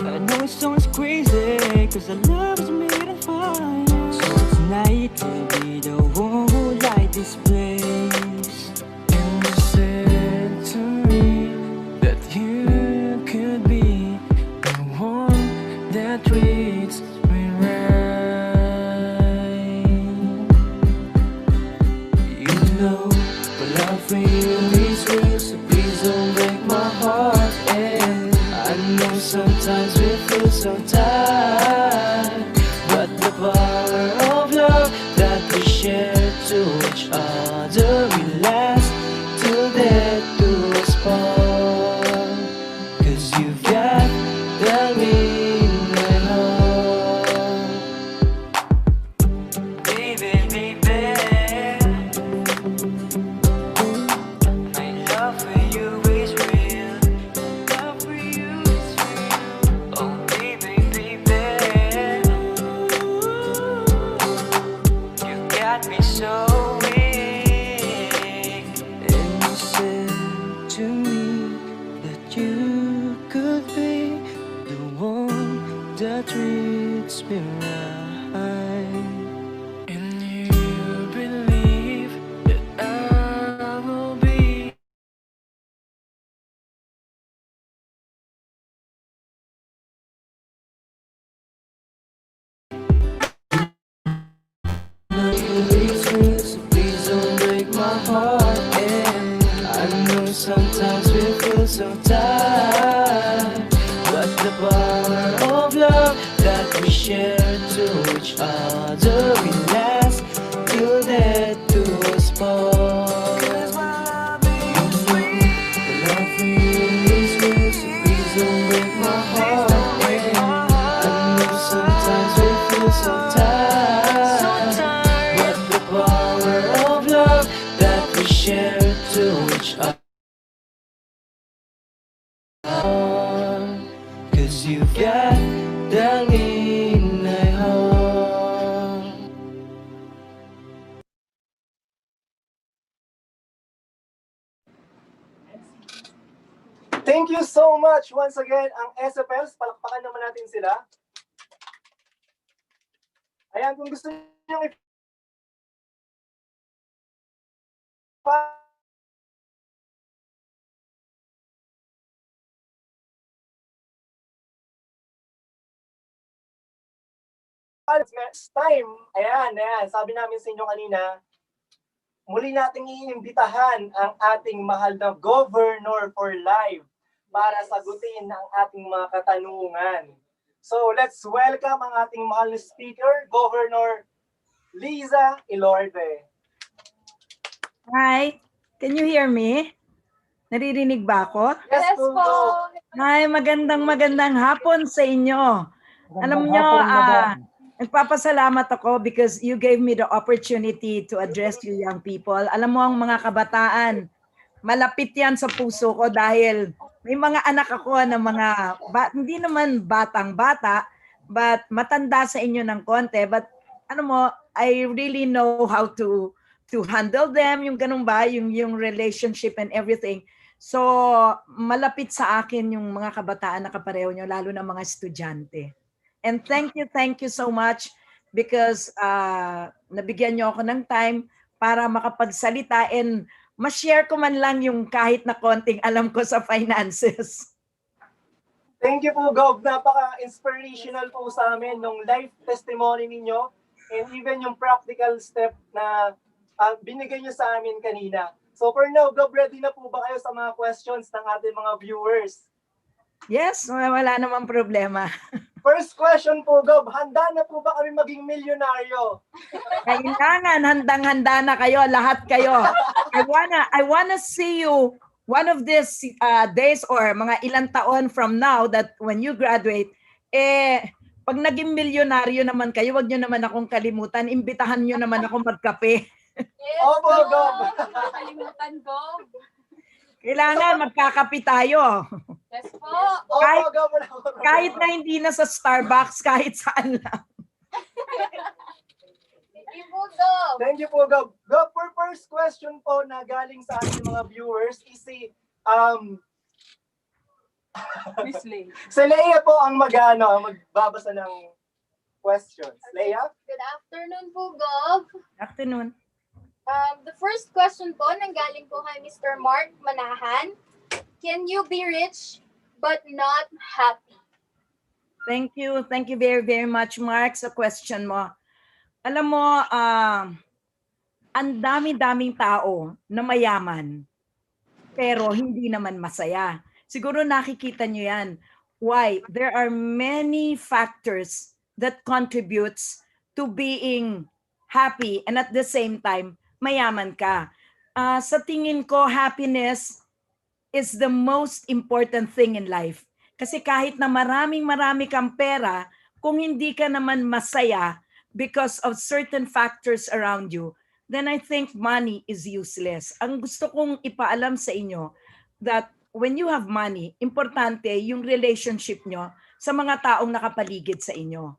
I know it sounds crazy, 'cause our love is made of fire. So tonight we'll be the one who light this place. And you said to me that you could be the one that treats me right. You know my love for you is real, so please don't break my heart. And I know sometimes we feel so tired, but the power of love that we share to each other will last till death do us part. 'Cause you've got the in my heart. Baby, baby, my love for you is real. Love for you is real. Oh baby, baby, you got me so weak. And you said to me that you could be the one that treats me right. And you believe that I will be. No, it's real, so please don't break my heart. And I know sometimes we feel so tired, but the power of love that we share to each other will last till death do us part. 'Cause my love is real. The love for you is real, so please don't break my heart. And I know sometimes we feel so tired, but the power of love that we share to each other. 'Cause you've got the in my heart. Thank you so much once again ang SFLs. Palakpakan naman natin sila. Ayan, kung gusto nyo next time, ayan, sabi namin sa inyo kanina, muli nating iimbitahan ang ating mahal na Governor for Life para sagutin ang ating mga katanungan. So let's welcome ang ating mahal na speaker, Governor Liza Elorde. Hi, can you hear me? Naririnig ba ako? Yes po. Hi, magandang hapon sa inyo. Alam nyo, nagpapasalamat ako because you gave me the opportunity to address you young people. Alam mo ang mga kabataan, malapit yan sa puso ko dahil may mga anak ako na hindi naman batang-bata, but matanda sa inyo ng konti. But ano mo, I really know how to handle them, yung ganun ba, yung relationship and everything. So, malapit sa akin yung mga kabataan na kapareho nyo, lalo na mga estudyante. And thank you so much because nabigyan nyo ako ng time para makapagsalita and ma-share ko man lang yung kahit na konting alam ko sa finances. Thank you po, Gov. Napaka-inspirational po sa amin nung life testimony ninyo and even yung practical step na binigay nyo sa amin kanina. So for now, Gov, ready na po ba kayo sa mga questions ng ating mga viewers? Yes, wala namang problema. First question po, Gob. Handa na po ba kami maging milyonaryo? Kailangan handang-handa na kayo, lahat kayo. I wanna see you one of these days or mga ilang taon from now that when you graduate, pag naging milyonaryo naman kayo, wag nyo naman akong kalimutan, imbitahan nyo naman ako magkape. Yes, Opo, Gob. Kalimutan, Gob. Kailangan magkakape tayo. Yes po. Opo, Gob. Kahit na hindi na sa Starbucks, kahit saan lang. Thank you po, Gob. Thank you po, Gob. Gob, for first question po na galing sa ating mga viewers is si Miss Lay. si Leia po ang magbabasa ng questions. Leia? Good afternoon po, Gob. Afternoon. The first question po, nanggaling po kay Mr. Mark Manahan. Can you be rich but not happy? Thank you. Thank you very, very much, Mark, sa question mo. Alam mo, ang dami-daming tao na mayaman, pero hindi naman masaya. Siguro nakikita nyo yan. Why? There are many factors that contributes to being happy and at the same time, mayaman ka. Sa tingin ko, happiness is the most important thing in life. Kasi kahit na marami kang pera, kung hindi ka naman masaya because of certain factors around you, then I think money is useless. Ang gusto kong ipaalam sa inyo that when you have money, importante yung relationship nyo sa mga taong nakapaligid sa inyo.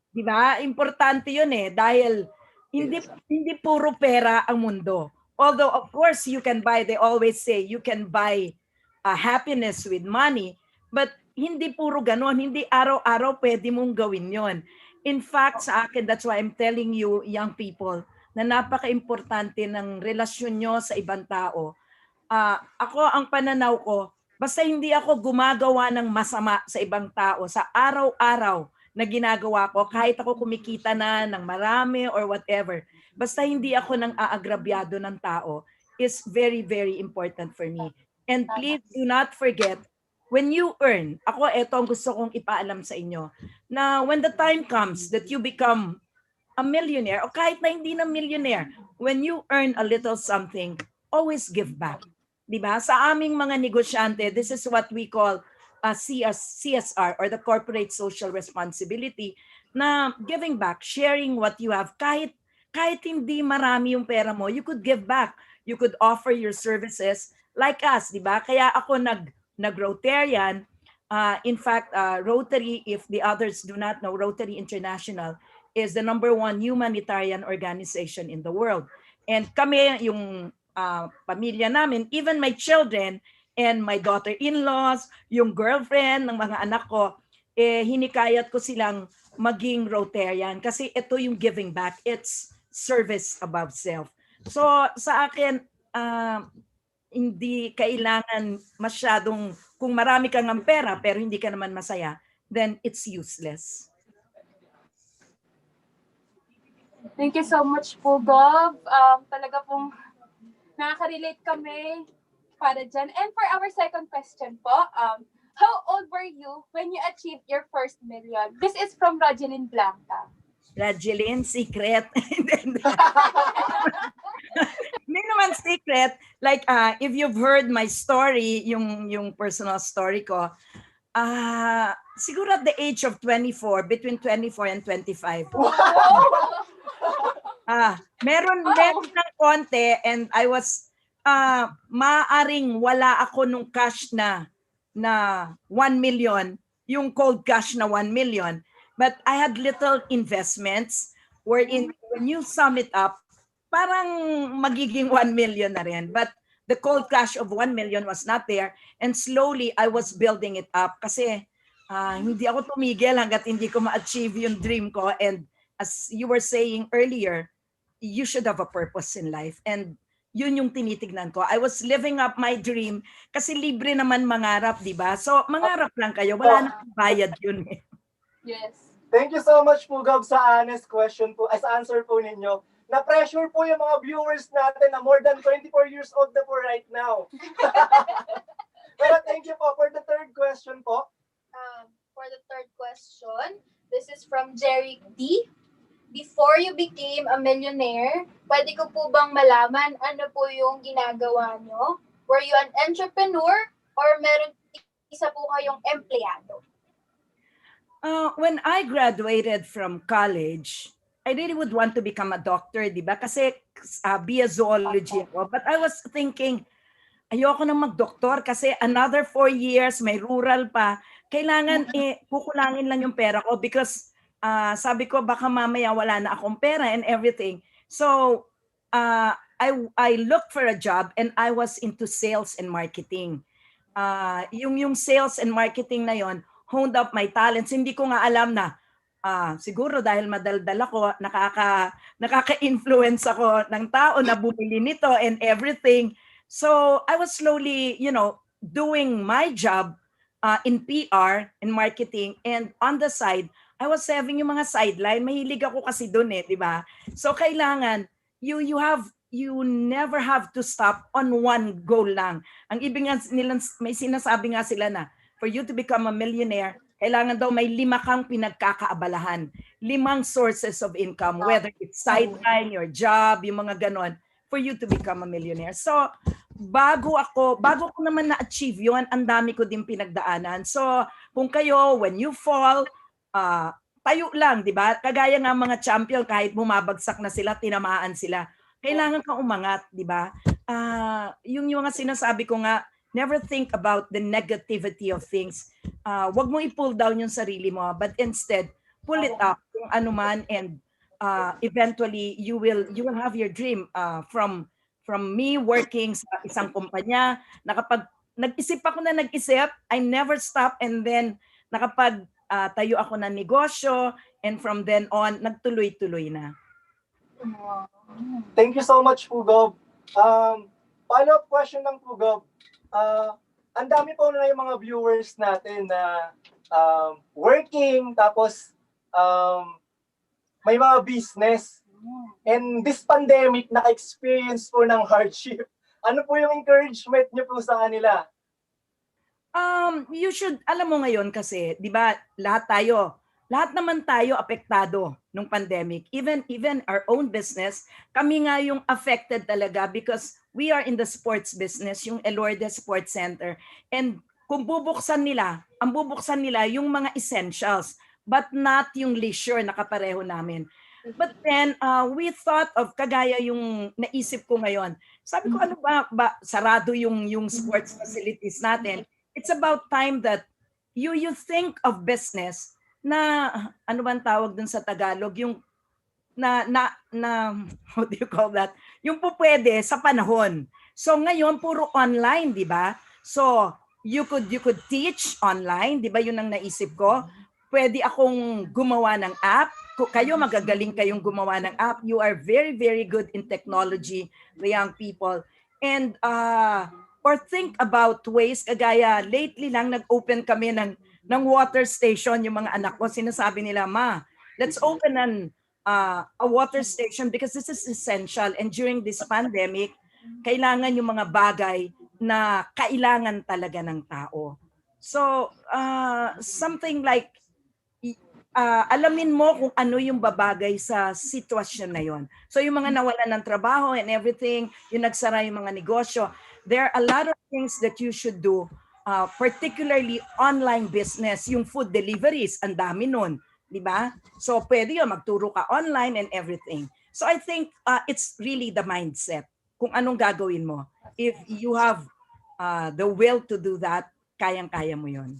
Di ba? Importante yun dahil hindi puro pera ang mundo. Although of course you can buy, they always say you can buy happiness with money, but hindi puro ganon, hindi araw-araw pwede mong gawin yon. In fact, sa akin, that's why I'm telling you, young people, na napaka-importante ng relasyon nyo sa ibang tao. Ako, ang pananaw ko, basta hindi ako gumagawa ng masama sa ibang tao sa araw-araw na ginagawa ko, kahit ako kumikita na ng marami or whatever, basta hindi ako nang aagrabyado ng tao, is very, very important for me. And please do not forget, when you earn, ito ang gusto kong ipaalam sa inyo, na when the time comes that you become a millionaire, o kahit na hindi na millionaire, when you earn a little something, always give back. Diba? Sa aming mga negosyante, this is what we call CSR or the corporate social responsibility, na giving back, sharing what you have. Kahit hindi marami yung pera mo, you could give back. You could offer your services like us, di ba? Kaya ako nag-Rotarian. In fact, Rotary, if the others do not know, Rotary International is the #1 humanitarian organization in the world. And kami, yung pamilya namin, even my children, and my daughter-in-laws, yung girlfriend ng mga anak ko, hinikayat ko silang maging Rotarian kasi ito yung giving back. It's service above self. So sa akin, hindi kailangan masyadong, kung marami kang pera pero hindi ka naman masaya, then it's useless. Thank you so much po, Gob. Talaga pong nakaka-relate kami para dyan. And for our second question po, how old were you when you achieved your first million? This is from Rajeline Blanca. Rajeline, secret. Hindi naman secret. Like, if you've heard my story, yung personal story ko, siguro at the age of 24, between 24 and 25. Meron ng konti, and I was maaring wala ako nung cash na 1 million, yung cold cash na 1 million, but I had little investments wherein when you sum it up, parang magiging 1 million na rin. But the cold cash of 1 million was not there, and slowly I was building it up kasi hindi ako tumigil hanggat hindi ko ma-achieve yung dream ko. And as you were saying earlier, you should have a purpose in life, and yun yung tinitignan ko. I was living up my dream kasi libre naman mangarap, di ba? So, mangarap lang kayo. Wala nang bayad yun eh. Yes. Thank you so much po, Gob, sa honest question po, as answer po ninyo. Na-pressure po yung mga viewers natin na more than 24 years old na po right now. Pero thank you po for the third question po. For the third question, this is from Jerry D. Before you became a millionaire, pwede ko po bang malaman ano po yung ginagawa nyo? Were you an entrepreneur or meron isa po kayong empleyado? When I graduated from college, I really would want to become a doctor, di ba? Kasi be a zoology ako. But I was thinking, ayoko nang mag-doktor kasi another 4 years, may rural pa. Kailangan kukulangin lang yung pera ko because sabi ko baka mamaya wala na akong pera and everything. So I looked for a job and I was into sales and marketing. Yung sales and marketing na yon honed up my talents. Hindi ko nga alam na siguro dahil madaldal ako, nakaka-influence ako ng tao na bumili nito and everything. So I was slowly, doing my job in PR and marketing, and on the side, I was having yung mga sideline. Mahilig ako kasi doon di ba? So kailangan you never have to stop on one goal lang. Ang ibig nga nila, may sinasabi nga sila na for you to become a millionaire, kailangan daw may 5 kang pinagkakaabalahan. 5 sources of income, whether it's sideline, your job, yung mga ganon, for you to become a millionaire. So, bago ko naman na-achieve yun, ang dami ko din pinagdaanan. So, kung kayo, when you fall, tayo lang, di ba? Kagaya nga mga champion, kahit bumabagsak na sila, tinamaan sila. Kailangan kang umangat, di ba? Yung mga sinasabi ko nga, never think about the negativity of things. Wag mo i-pull down yung sarili mo, but instead, pull it up kung ano man, and eventually you will have your dream. From me working sa isang kumpanya, nag-isip ako na nag-isip, I never stop, and then tayo ako ng negosyo, and from then on, nagtuloy-tuloy na. Thank you so much, Pugob. Follow-up question ng Pugob. Ang dami po na yung mga viewers natin na working, tapos may mga business. And this pandemic, naka-experience po ng hardship. Ano po yung encouragement niyo po sa kanila? You should, alam mo ngayon kasi, di ba, lahat naman tayo apektado nung pandemic. Even our own business, kami nga yung affected talaga because we are in the sports business, yung Elorde Sports Center. And kung ang bubuksan nila yung mga essentials, but not yung leisure na kapareho namin. But then, we thought of, kagaya yung naisip ko ngayon. Sabi ko, ano ba sarado yung sports facilities natin. It's about time that you think of business na, ano bang tawag dun sa Tagalog, yung na how do you call that? Yung po pwede sa panahon. So ngayon puro online, di ba? So you could teach online, di ba? Yun ang naisip ko. Pwede akong gumawa ng app. Kayo magagaling kayong gumawa ng app. You are very, very good in technology, the young people. And or think about ways, kagaya lately lang nag-open kami ng water station, yung mga anak ko, sinasabi nila, Ma, let's open a water station because this is essential. And during this pandemic, kailangan yung mga bagay na kailangan talaga ng tao. So, something like, alamin mo kung ano yung babagay sa sitwasyon na yon. So, yung mga nawalan ng trabaho and everything, yung nagsara yung mga negosyo, there are a lot of things that you should do. Particularly online business, yung food deliveries, ang dami nun, di ba? So pwede yun, magturo ka online and everything. So I think it's really the mindset kung anong gagawin mo. If you have the will to do that, kayang-kaya mo yun.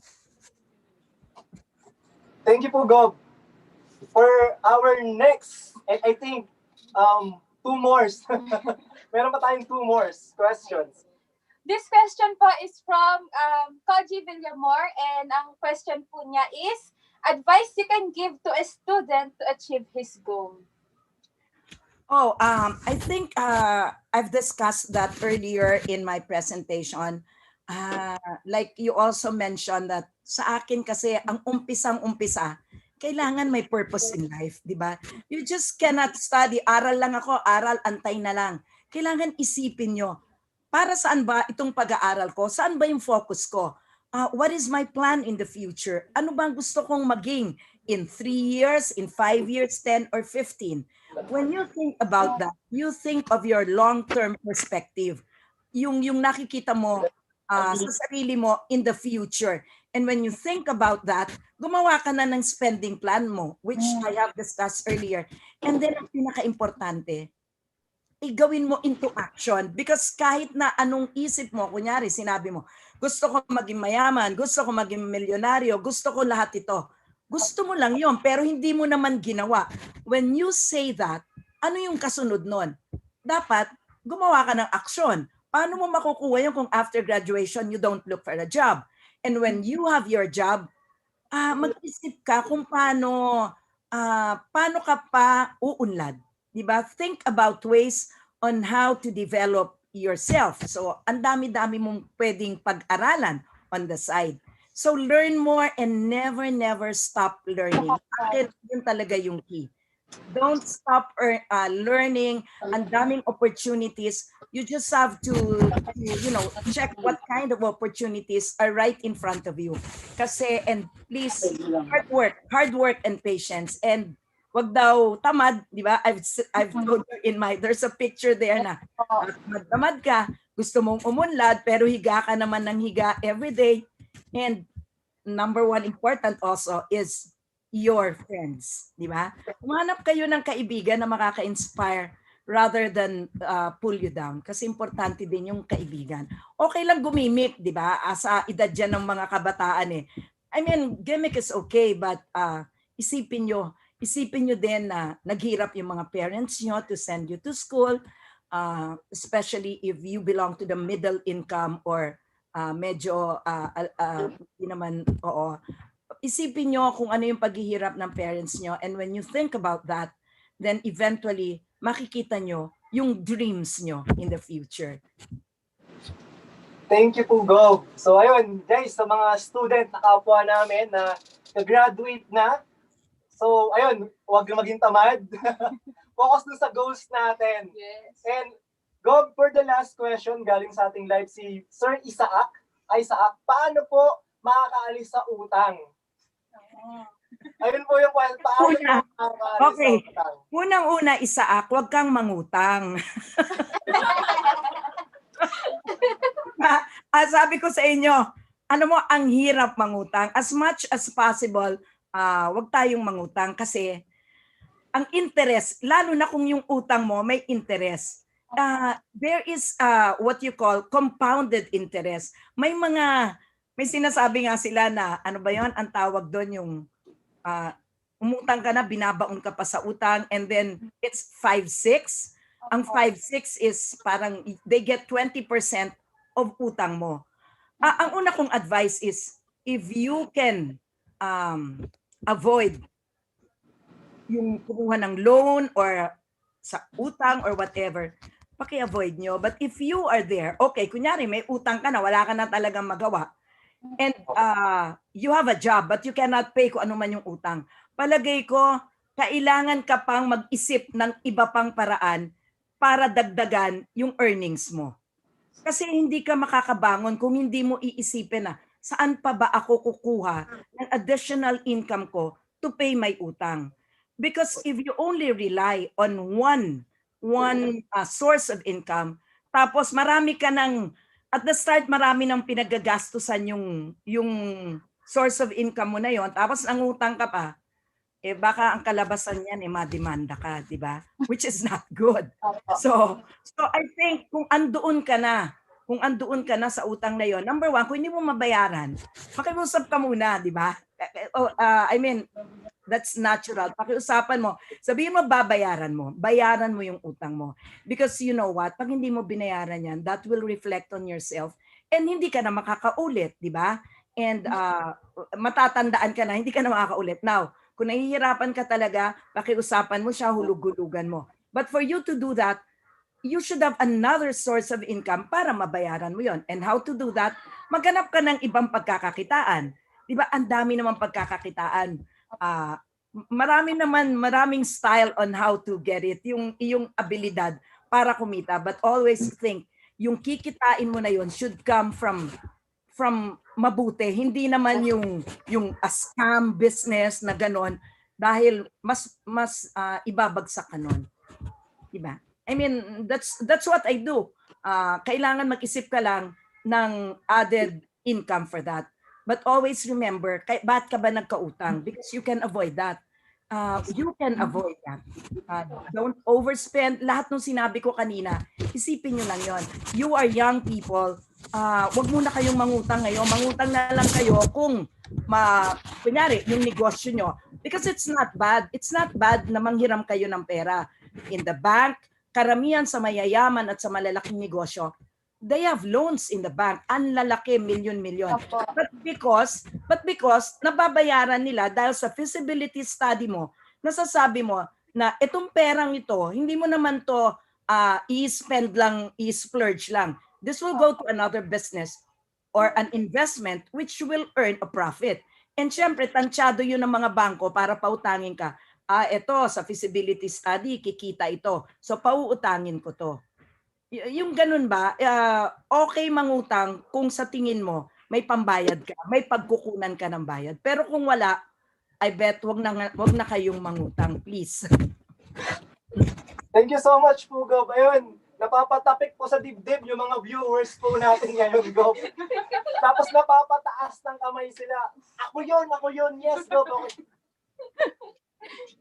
Thank you po, Gob. For our next, I think, 2 more. Meron pa tayong 2 more questions. This question po is from Koji Villamor, and ang question po niya is, advice you can give to a student to achieve his goal? I think I've discussed that earlier in my presentation. Like you also mentioned that sa akin kasi ang umpisang-umpisa, kailangan may purpose in life, di ba? You just cannot study, aral lang ako, aral, antay na lang. Kailangan isipin nyo, para saan ba itong pag-aaral ko? Saan ba yung focus ko? what is my plan in the future? Ano bang gusto kong maging in 3 years, in 5 years, 10 or 15? When you think about that, you think of your long-term perspective. Yung nakikita mo sa sarili mo in the future. And when you think about that, gumawa ka na ng spending plan mo, which I have discussed earlier. And then ang pinaka-importante, igawin mo into action. Because kahit na anong isip mo, kunyari sinabi mo, gusto ko maging mayaman, gusto ko maging milyonaryo, gusto ko lahat ito. Gusto mo lang yon pero hindi mo naman ginawa. When you say that, ano yung kasunod nun? Dapat gumawa ka ng aksyon. Paano mo makukuha yun kung after graduation you don't look for a job? And when you have your job, mag-isip ka kung paano ka pa uunlad. Diba? Think about ways on how to develop yourself. So, ang dami-dami mong pwedeng pag-aralan on the side. So, learn more and never stop learning. Akin, yun talaga yung key. Don't stop learning. Ang daming opportunities. You just have to check what kind of opportunities are right in front of you. Kasi, and please, hard work and patience. And wag daw tamad, di ba? I've told you there's a picture there na tamad ka, gusto mong umunlad, pero higa ka naman ng higa every day. And number one important also is your friends, di ba? Umanap kayo ng kaibigan na makaka-inspire rather than pull you down. Kasi importante din yung kaibigan. Okay lang gumimik, di ba? Sa edad dyan ng mga kabataan eh. I mean, gimmick is okay, but isipin nyo din na naghirap yung mga parents nyo to send you to school, especially if you belong to the middle income or medyo, hindi naman, oo. Isipin nyo kung ano yung paghihirap ng parents nyo, and when you think about that, then eventually makikita nyo yung dreams nyo in the future. Thank you po, Go. So ayun, guys, sa mga student na kapwa namin na nag-graduate na, so ayun, huwag maging tamad. Focus dun sa goals natin. Yes. And Go, for the last question, galing sa ating live si Sir Isaac, paano po makakaalis sa utang? Ayun po yung paano makakaalis Okay. sa utang. Unang-una, Isaac, huwag kang mangutang. Sabi ko sa inyo, ano mo, ang hirap mangutang. As much as possible, huwag tayong mangutang kasi ang interest, lalo na kung yung utang mo may interest, there is what you call compounded interest. May sinasabi nga sila na, ano ba yon, ang tawag doon yung umutang ka na, binabaon ka pa sa utang, and then it's 5-6. Ang 5-6 is parang they get 20% of utang mo. Ang una kong advice is, if you can avoid yung kumuha ng loan or sa utang or whatever, paki-avoid nyo. But if you are there, okay, kunyari may utang ka na, wala ka na talagang magawa, and you have a job but you cannot pay kung ano man yung utang, palagay ko, kailangan ka pang mag-isip ng iba pang paraan para dagdagan yung earnings mo. Kasi hindi ka makakabangon kung hindi mo iisipin na saan pa ba ako kukuha ng additional income ko to pay my utang. Because if you only rely on one source of income, tapos marami ka at the start marami nang pinagagastusan yung source of income mo na yon, tapos nangutang ka pa, baka ang kalabasan niyan mademanda ka, di ba? Which is not good. So I think kung andoon ka na sa utang na yon, number one, kung hindi mo mabayaran, pakiusap ka muna, di ba? I mean, that's natural. Pakiusapan mo. Sabihin mo, bayaran mo yung utang mo. Because you know what? Pag hindi mo binayaran yan, that will reflect on yourself. And hindi ka na makakaulit, di ba? And matatandaan ka na, hindi ka na makakaulit. Now, kung nahihirapan ka talaga, pakiusapan mo siya, hulug-hulugan mo. But for you to do that, you should have another source of income para mabayaran mo yon. And how to do that? Maghanap ka ng ibang pagkakakitaan. Di ba? Ang dami naman pagkakakitaan. Maraming style on how to get it, yung iyong abilidad para kumita, but always think yung kikitain mo na yon should come from from mabuti, hindi naman yung a scam business na ganon dahil mas ibabagsak ka nun. Diba? I mean, that's what I do. Kailangan mag-isip ka lang ng added income for that. But always remember, ba't ka ba nagkautang? Because you can avoid that. You can avoid that. Don't overspend. Lahat ng sinabi ko kanina, isipin nyo lang yon. You are young people. Wag muna kayong mangutang ngayon. Mangutang na lang kayo kung kunyari, yung negosyo nyo. Because it's not bad. It's not bad na manghiram kayo ng pera. In the bank, karamihan sa mayayaman at sa malalaking negosyo, they have loans in the bank. Ang lalaki, milyon-milyon. But because nababayaran nila dahil sa feasibility study mo, nasasabi mo na itong perang ito, hindi mo naman to i-spend lang, i-splurge lang. This will go to another business or an investment which will earn a profit. And syempre, tansyado yun ng mga bangko para pautangin ka. Ito, sa feasibility study, kikita ito. So, pauutangin ko to. Yung ganun ba, okay mangutang kung sa tingin mo may pambayad ka, may pagkukunan ka ng bayad. Pero kung wala, I bet wag na kayong mangutang, please. Thank you so much po, Gob. Ayun, napapatapik po sa dibdib yung mga viewers po natin ngayon, Gob. Tapos napapataas ng kamay sila. Ako yun, yes, Gob. Okay.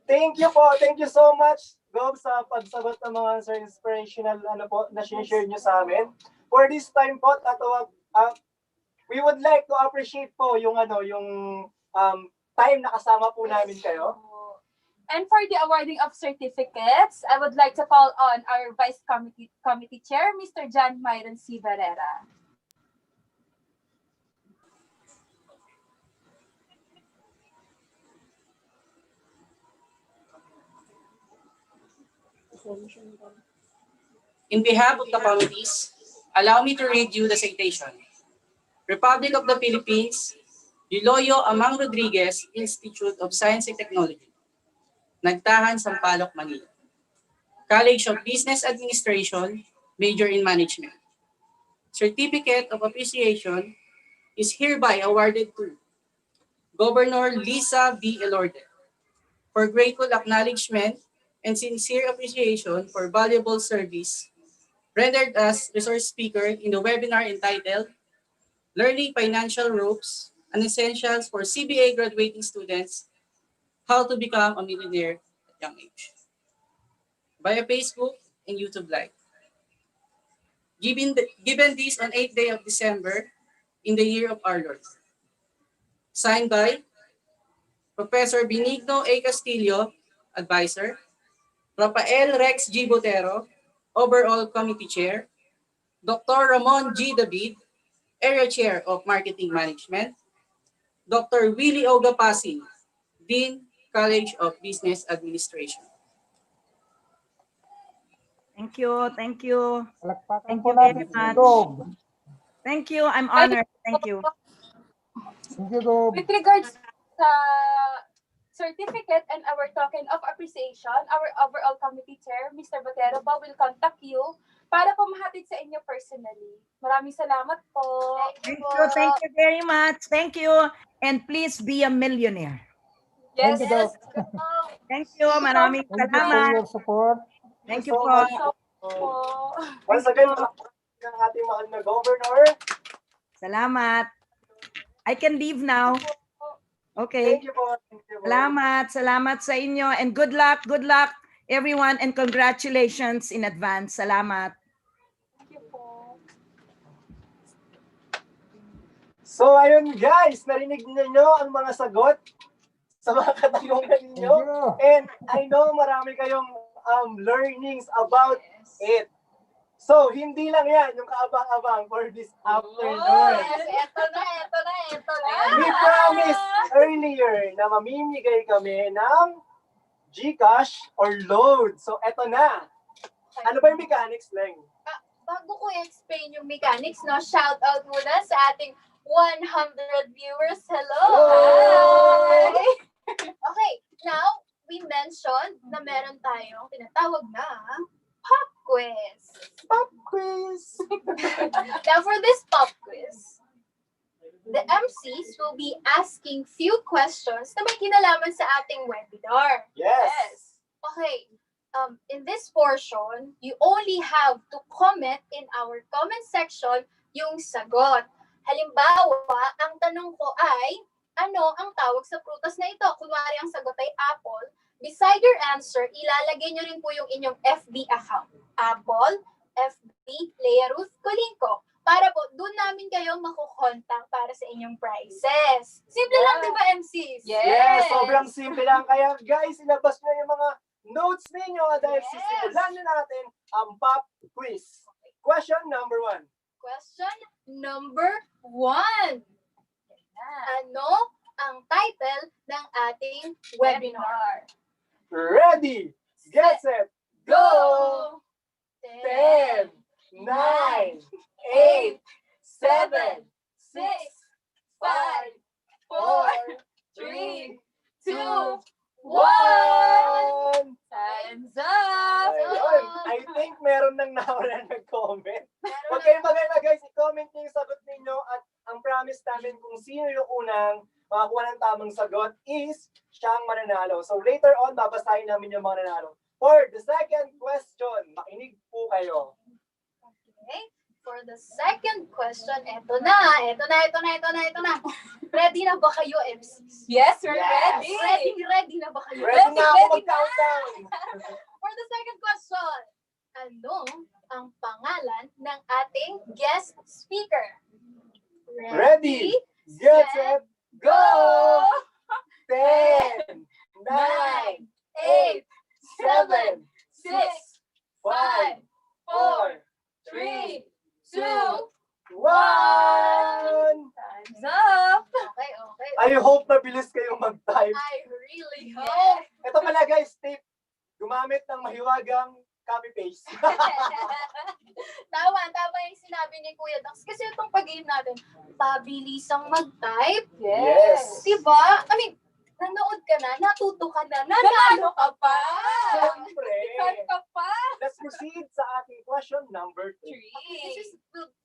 Thank you so much, Gob, sa pagsagot ng mga inspirational na share nyo sa amin. For this time po, we would like to appreciate po yung time na kasama po namin kayo. And for the awarding of certificates, I would like to call on our Vice Committee Chair, Mr. John Myron C. Barrera. In behalf of the committees, allow me to read you the citation. Republic of the Philippines, Liloyo Amang Rodriguez Institute of Science and Technology, Nagtahan, Sampaloc, Manila. College of Business Administration, major in Management. Certificate of Appreciation is hereby awarded to Governor Liza B. Elorde for grateful acknowledgement and sincere appreciation for valuable service rendered as resource speaker in the webinar entitled Learning Financial Ropes and Essentials for CBA Graduating Students, How to Become a Millionaire at Young Age, via Facebook and YouTube Live. Given this on 8th day of December in the year of our Lord. Signed by Professor Benigno A. Castillo, Advisor, Rafael Rex G. Botero, Overall Committee Chair, Dr. Ramon G. David, Area Chair of Marketing Management, Dr. Willie O. Gapasin, Dean, College of Business Administration. Thank you. Thank you. Palakpakan Thank po you natin very si much. Gob. Thank you. I'm honored. Thank you. Thank you, Gob. With regards sa certificate and our token of appreciation, our overall committee chair, Mr. Botero po, will contact you para po mahatid sa inyo personally. Maraming salamat po. Thank you. Thank you very much. Thank you. And please be a millionaire. Yes. Thank you, Gob. Thank you. Maraming Thank you for salamat. your support. Thank you po. Once again, ng ating mahal na Governor. Salamat. I can leave now. Okay. Thank you po. Salamat. Salamat sa inyo. And good luck everyone. And congratulations in advance. Salamat. Thank you po. So ayun guys, narinig niyo ang mga sagot sa mga katanungan ninyo. Thank you. And I know marami kayong learnings about it. So, hindi lang yan yung kaabang-abang for this afternoon. Yes, eto na. We promised earlier na mamimigay kami ng GCash or load. So, eto na. Ano ba yung mechanics, Leng? Bago ko i-explain yung mechanics, no, shout out muna sa ating 100 viewers. Hello! Hi! Okay, now, we mentioned na meron tayong tinatawag na pop quiz. Pop quiz! Now, for this pop quiz, the MCs will be asking few questions na may kinalaman sa ating webinar. Yes. Okay. In this portion, you only have to comment in our comment section yung sagot. Halimbawa, ang tanong ko ay, ano ang tawag sa prutas na ito? Kunwari ang sagot ay apple. Beside your answer, ilalagay nyo rin po yung inyong FB account. Apple, FB, Lea Ruth Colinco. Para po, doon namin kayo makukontakt para sa inyong prizes. Simple lang, di ba, MCs? Yes, sobrang simple lang. Kaya guys, ilabas nyo yung mga notes ninyo dahil sisimulan na natin ang pop quiz. Question number 1. Question number 1. Ano ang title ng ating webinar? Ready, get set, go! 10, 9, 8, 7, 6, 5, 4, 3, 2, 1! Time's up! Ayun, I think meron nang nauna nag-comment. Huwag kayong maganda guys, i-comment nyo yung sagot ninyo at ang promise namin kung sino yung unang makakuha ng tamang sagot is siyang mananalo. So later on, babasahin namin yung mga nanalo. For the second question, makinig po kayo. Okay. For the second question, eto na. Ready na ba kayo, MCs? Yes, we're Yes. ready! Ready na ba kayo? Ready na ako ready na. mag-countdown. For the second question, ano ang pangalan ng ating guest speaker? Ready, get set, go! 10, 9, 8, 7, 6, 5, 4, 3, 2, 1! Time's up! Okay. I hope mabilis kayong mag-type. I really hope. Ito pala guys, tip. Gumamit ng mahiwagang copy-paste. Tama yung sinabi ni Kuya Dax. Kasi itong pag-game natin, pabilisang mag-type. Yes. Diba? I mean, nanood ka na, natuto ka na, nanalo ka pa. Siyempre. Type ka pa! Let's proceed sa ating question number 3.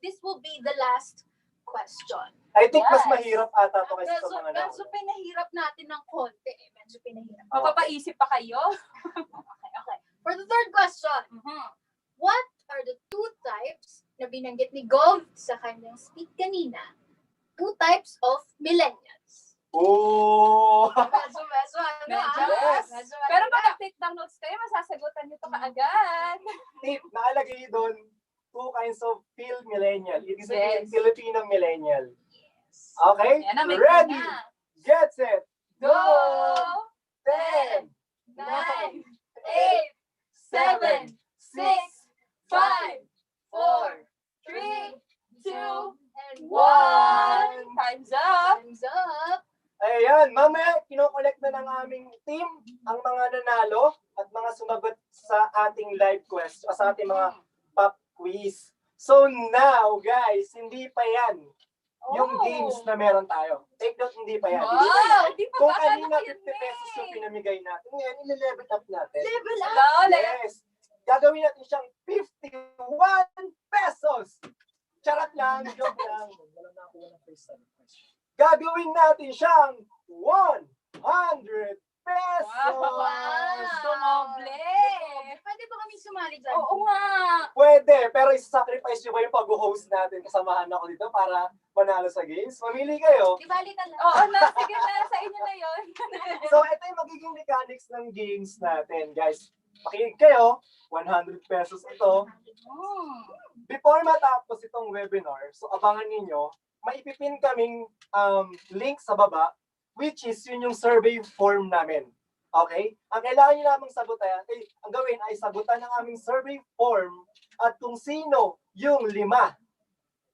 This will be the last question. I think mas Yes. mahirap ata ito kasi sa mga Medyo nauna. pinahirap natin ng konti. Medyo pinahirap. Mapapaisip pa kayo? Okay. For the third question, what are the two types na binanggit ni Gov sa kanyang speak kanina? Two types of millennials. Oh! Medyo, Yes. Pero pag take down notes kayo, masasagutan nyo to kaagad. Tip, nakalagay doon, two kinds of Phil millennial. Ibig sabihin, Yes. Filipino millennial. Okay? Yan na, may Ready, kanya. get set, Go! 10, 9, 8, 7, 6, 5, 4, 3, 2, and 1. 1. Time's up! Time's up. Ayan, mamaya kinokollect na ng aming team ang mga nanalo at mga sumagot sa ating live question, sa ating mga pop quiz. So now, guys, hindi pa yan yung games na meron tayo. Take note, hindi pa yan. Wow! Di pa Kung ba kanina yun 50 pesos yung eh? pinamigay natin, ngayon ile-level up natin. Level up. Hello, Yes! Gagawin natin siyang 51 pesos! Charot lang, joke lang. Gagawin natin siyang 100 pesos! Wow! Sumoble! Pwede ba kami sumali dyan? Oo nga! Pwede, pero isa-sacrifice nyo ba yung pag-host natin? Kasamahan ako dito para manalo sa games? Mamili kayo. Di bali ka lang. Oo na, sige na, sa inyo na yun. So, ito yung magiging mechanics ng games natin, guys. Makinig kayo, 100 pesos ito. Before matapos itong webinar, so abangan ninyo, maipipin kaming link sa baba, which is yun yung survey form namin. Okay? Ang kailangan nyo namang sagutan, ang gawin ay sagutan ng aming survey form at kung sino yung 5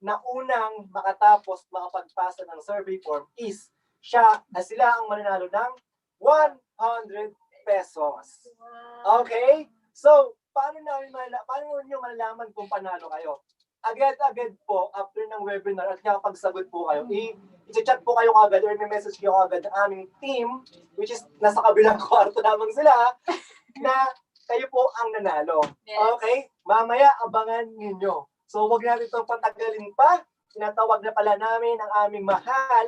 na unang makatapos makapagpasa ng survey form is sila ang mananalo ng 100 pesos. Okay? So, paano nyo malalaman kung panalo kayo? Agad-agad po, after ng webinar at nakapagsagot po kayo, i-chat po kayo agad or may message kayo agad ng aming team, which is nasa kabilang kwarto lamang sila, na kayo po ang nanalo. Yes. Okay? Mamaya abangan ninyo. So, wag natin itong patagalin pa. Tinatawag na pala namin ang aming mahal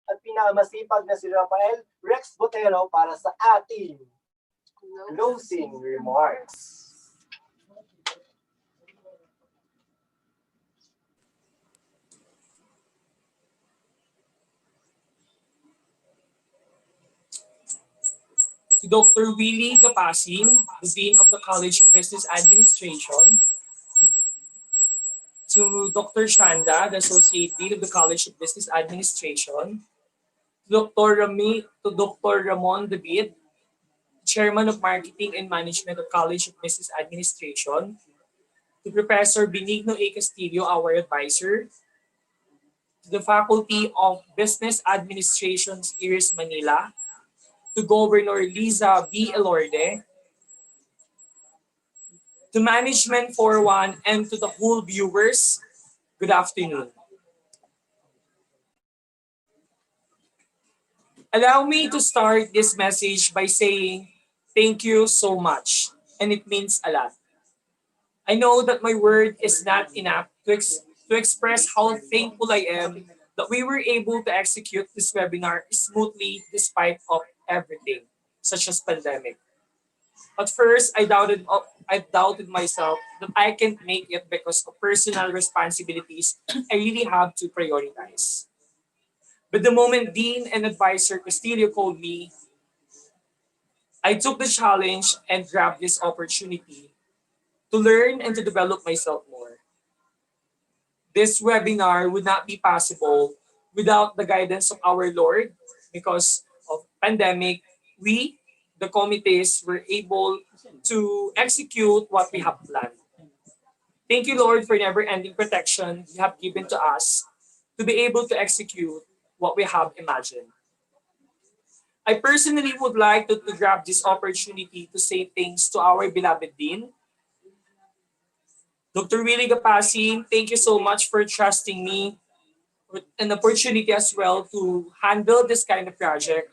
at pinakamasipag na si Rafael Rex Botero para sa ating closing remarks. To Dr. Willie Gapasin, the Dean of the College of Business Administration, to Dr. Shanda, the Associate Dean of the College of Business Administration, to Dr. Ramon David, Chairman of Marketing and Management of College of Business Administration, to Professor Benigno A. Castillo, our advisor, to the Faculty of Business Administration, Iris Manila, to Governor Liza B. Elorde, to Management 41, and to the whole viewers, good afternoon. Allow me to start this message by saying thank you so much, and it means a lot. I know that my word is not enough to express how thankful I am that we were able to execute this webinar smoothly despite of everything, such as pandemic. At first, I doubted myself that I can't make it because of personal responsibilities I really have to prioritize. But the moment Dean and Advisor Castillo called me, I took the challenge and grabbed this opportunity to learn and to develop myself more. This webinar would not be possible without the guidance of our Lord because of pandemic. We, the committees, were able to execute what we have planned. Thank you, Lord, for never-ending protection you have given to us to be able to execute what we have imagined. I personally would like to grab this opportunity to say thanks to our beloved Dean, Dr. Willie Gapasin. Thank you so much for trusting me with an opportunity as well to handle this kind of project.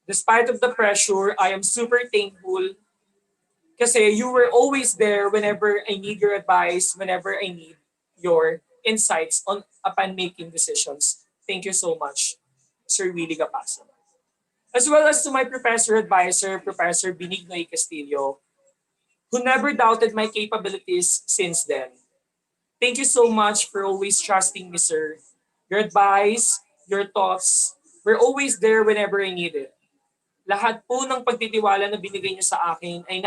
Despite of the pressure, I am super thankful kasi you were always there whenever I need your advice, whenever I need your insights upon making decisions. Thank you so much, Sir Willie Gapasin. As well as to my professor advisor, Professor Benigno A. Castillo, who never doubted my capabilities since then. Thank you so much for always trusting me, sir. Your advice, your thoughts, were always there whenever I need it. Lahat po ng pagtitiwala na binigay niyo sa akin ay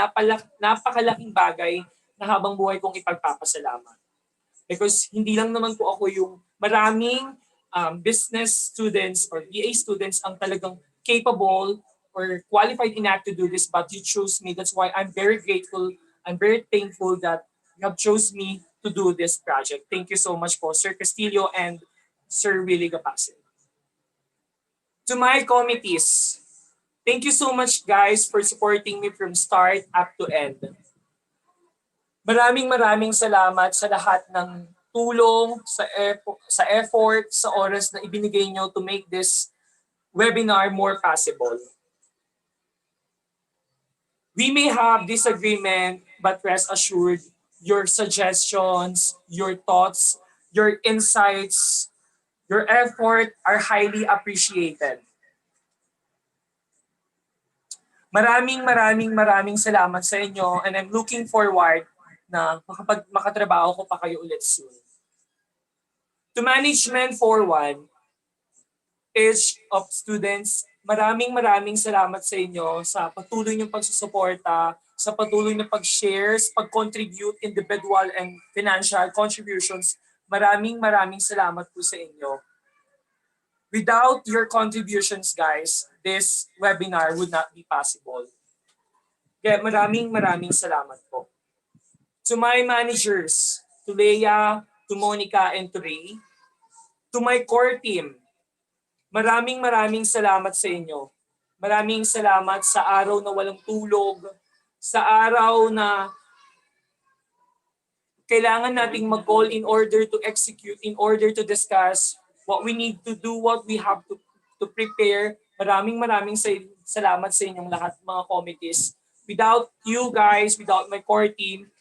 napakalaking bagay na habang buhay kong ipagpapasalamat. Because hindi lang naman po ako yung maraming business students or BA students ang talagang capable or qualified enough to do this, but you chose me. That's why I'm very grateful. I'm very thankful that you have chose me to do this project. Thank you so much po, Sir Castillo and Sir Willie Gapasin. To my committees, thank you so much, guys, for supporting me from start up to end. Maraming salamat sa lahat ng tulong, sa effort, sa oras na ibinigay nyo to make this webinar more possible. We may have disagreement, but rest assured, your suggestions, your thoughts, your insights, your effort are highly appreciated. Maraming salamat sa inyo, and I'm looking forward na makatrabaho ko pa kayo ulit soon. To Management 41, page of students, maraming salamat sa inyo sa patuloy niyong pagsusuporta, sa patuloy na pag-shares, pag-contribute individual and financial contributions. Maraming salamat po sa inyo. Without your contributions, guys, this webinar would not be possible. Kaya maraming salamat po. To my managers, to Leia, to Monica, and to Ray, to my core team, maraming salamat sa inyo. Maraming salamat sa araw na walang tulog, sa araw na kailangan nating mag-call in order to execute, in order to discuss what we need to do, what we have to prepare. Maraming salamat sa inyong lahat, mga committees. Without you guys, without my core team,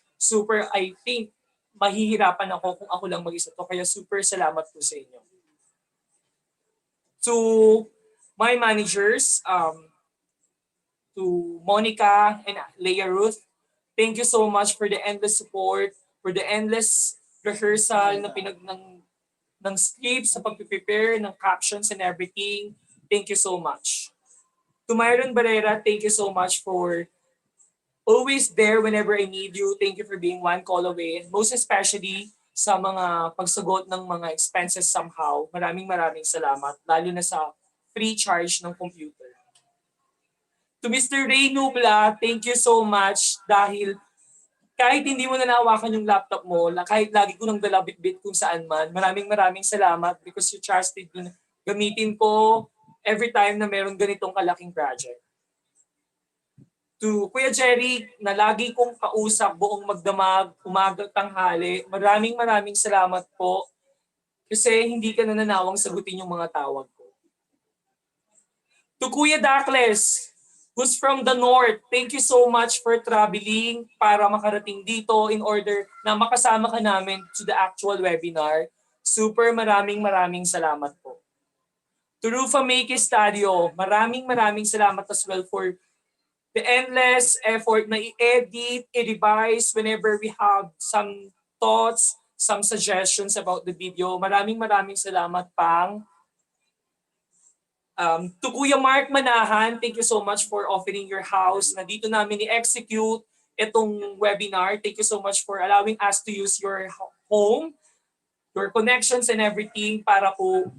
I think mahihirapan ako kung ako lang mag-isa to. Kaya super salamat po sa inyo. To my managers, to Monica and Leia Ruth, thank you so much for the endless support, for the endless rehearsal ng scripts, sa pag-prepare, ng captions and everything. Thank you so much. To Myron Barrera, thank you so much for always there whenever I need you. Thank you for being one call away. And most especially sa mga pagsagot ng mga expenses somehow. Maraming salamat. Lalo na sa free charge ng computer. To Mr. Ray Nubla, thank you so much dahil kahit hindi mo na nahawakan yung laptop mo, kahit lagi ko nang dala bit kung saan man, maraming salamat because you trusted me. Gamitin ko every time na meron ganitong kalaking project. To Kuya Jerry, na lagi kong kausap buong magdamag, umaga, tanghali, maraming salamat po kasi hindi ka nananawang sagutin yung mga tawag ko. To Kuya Dakles, who's from the north, thank you so much for traveling para makarating dito in order na makasama ka namin to the actual webinar. Super maraming salamat po. To Rufa Make Estadio, maraming salamat as well for the endless effort na i-edit, i-revise whenever we have some thoughts, some suggestions about the video. Maraming salamat pang. To Kuya Mark Manahan, thank you so much for offering your house na dito namin i-execute itong webinar. Thank you so much for allowing us to use your home, your connections and everything para po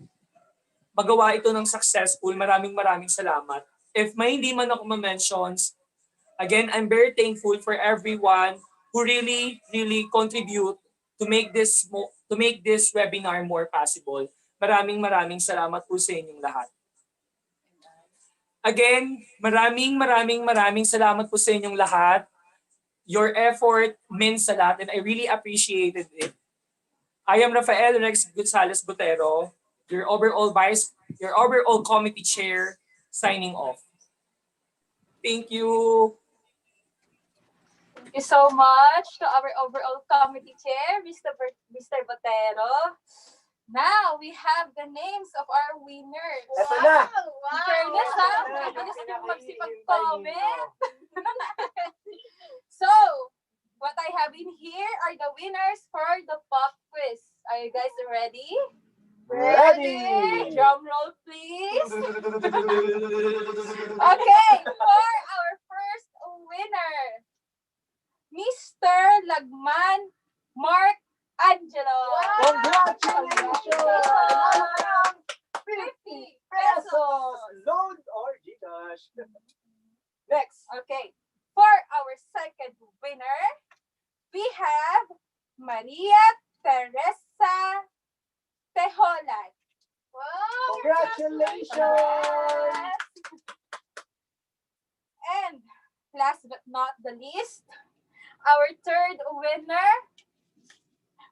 magawa ito ng successful. Maraming salamat. If may hindi man ako ma-mentions, again, I'm very thankful for everyone who really contribute to make this webinar more possible. Maraming salamat po sa inyong lahat. Again, maraming salamat po sa inyong lahat. Your effort means a lot and I really appreciated it. I am Rafael Rex Gonzalez Botero, your overall committee chair, signing off. Thank you. Thank you so much to our overall committee chair, Mr. Botero. Now, we have the names of our winners. Ito na! In fairness, mabilis yung magsipag-comment. So, what I have in here are the winners for the pop quiz. Are you guys ready? Ready! Drum roll, please. Okay, for our first winner, Mr. Lagman Mark Angelo. Congratulations! 50 pesos. Loan or Gcash. Next. Okay, for our second winner, we have Maria Teresa Tejolan. Wow! Congratulations! And last but not the least, our third winner,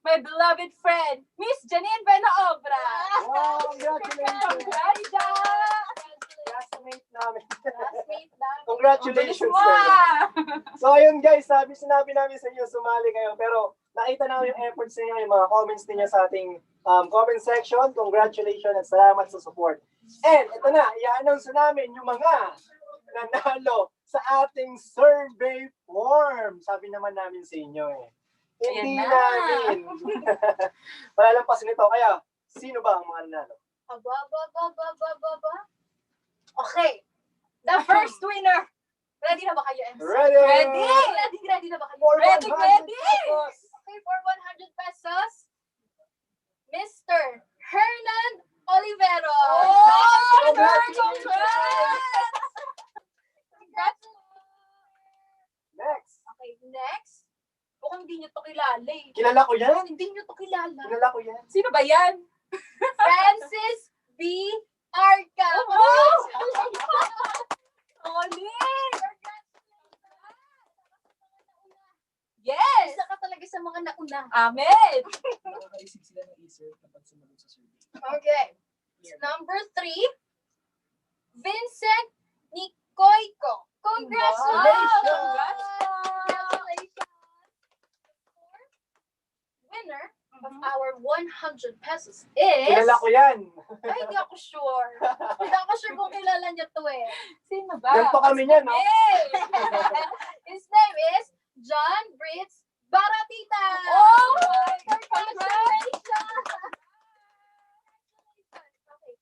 my beloved friend, Miss Janine Benaobra. Wow, congratulations! Liza! Classmate namin. Bilis Congratulations! mo, So ayun guys, sinabi namin sa inyo, sumali kayo. Pero nakita namin yung efforts niyo, yung mga comments niyo sa ating comment section. Congratulations at salamat sa support. And ito na, i-announce namin yung mga nanalo sa ating survey form. Sabi naman namin sa inyo eh. Hindi namin. Malalampasin ito. Kaya, sino ba ang mga nanalo? Okay. The first winner. Ready na ba kayo, MC? Ready! Ready na ba kayo? For Ready, 100 ready! pesos. Okay, for 100 pesos, Mr. Hernan Olivero. Oh, Congratulations! Congrats! Next. Okay, next. Mukhang hindi nyo to kilala eh. Kilala ko yan. Hindi nyo to kilala. Kilala ko yan. sino ba yan? Francis B. Arca. Solid! Yes! Isa ka talaga sa mga nauna. Amen! Nakaka-receive sila ng answer kapag sumagot sa survey. Okay. Number 3, Vincent Nicoyco. Congratulations! Wow. Congratulations! winner of our 100 pesos is... Kilala ko yan. Ay, hindi ako sure. Hindi ako sure kung kilala niya to eh. Sino ba? Ganito kami niyan, no? Hey! His name is John Brits Baratita. Oh! Congratulations! Okay.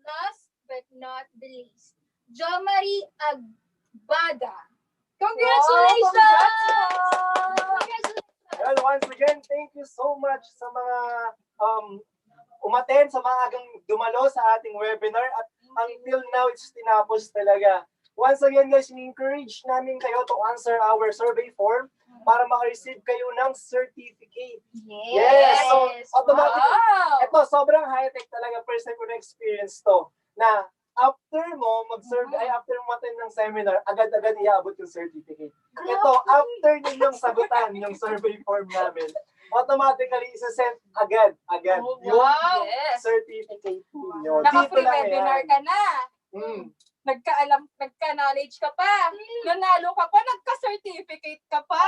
Last but not the least, Jo Marie Agbada. Congratulations! Well, once again, thank you so much sa mga umaten, sa mga agang dumalo sa ating webinar at until now, it's tinapos talaga. Once again, guys, in-encourage namin kayo to answer our survey form para maka-receive kayo ng certificate. Yes! So, automatic. Wow! Ito, sobrang high-tech talaga. First time ko na-experience to. Na after mo mag-serve, ay after mo attend ng seminar, agad-agad iaabot yung certificate. Ito, after ninyong sagutan yung survey form namin, automatically isa-send agad Oh, yung wow! Yes. certificate ninyo. Naka-free lang webinar yan. ka na. Mm. Nagka-knowledge ka pa. Nanalo ka pa, nagka-certificate ka pa.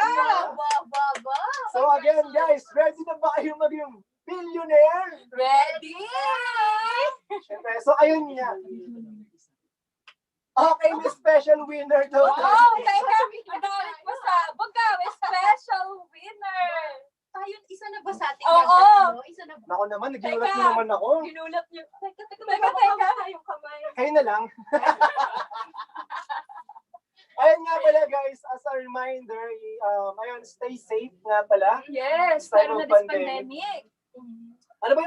So again, guys, ready na ba kayo maging billionaire? Ready? Siyempre, so ayun nga. Okay, may special winner daw. Wow, teka, ang dami pa sabog ka. May special winner. Tayo, isa na ba sa ating Oo. tatlo? Isa na ba? Nako naman, naginulat Teka. mo naman ako. Ginulat niyo. Teka. Yung kamay. Kayo na lang. Ayun nga pala guys, as a reminder, ayun, stay safe nga pala. Yes, Time lalo of na this pandemic. pandemic. Ano ba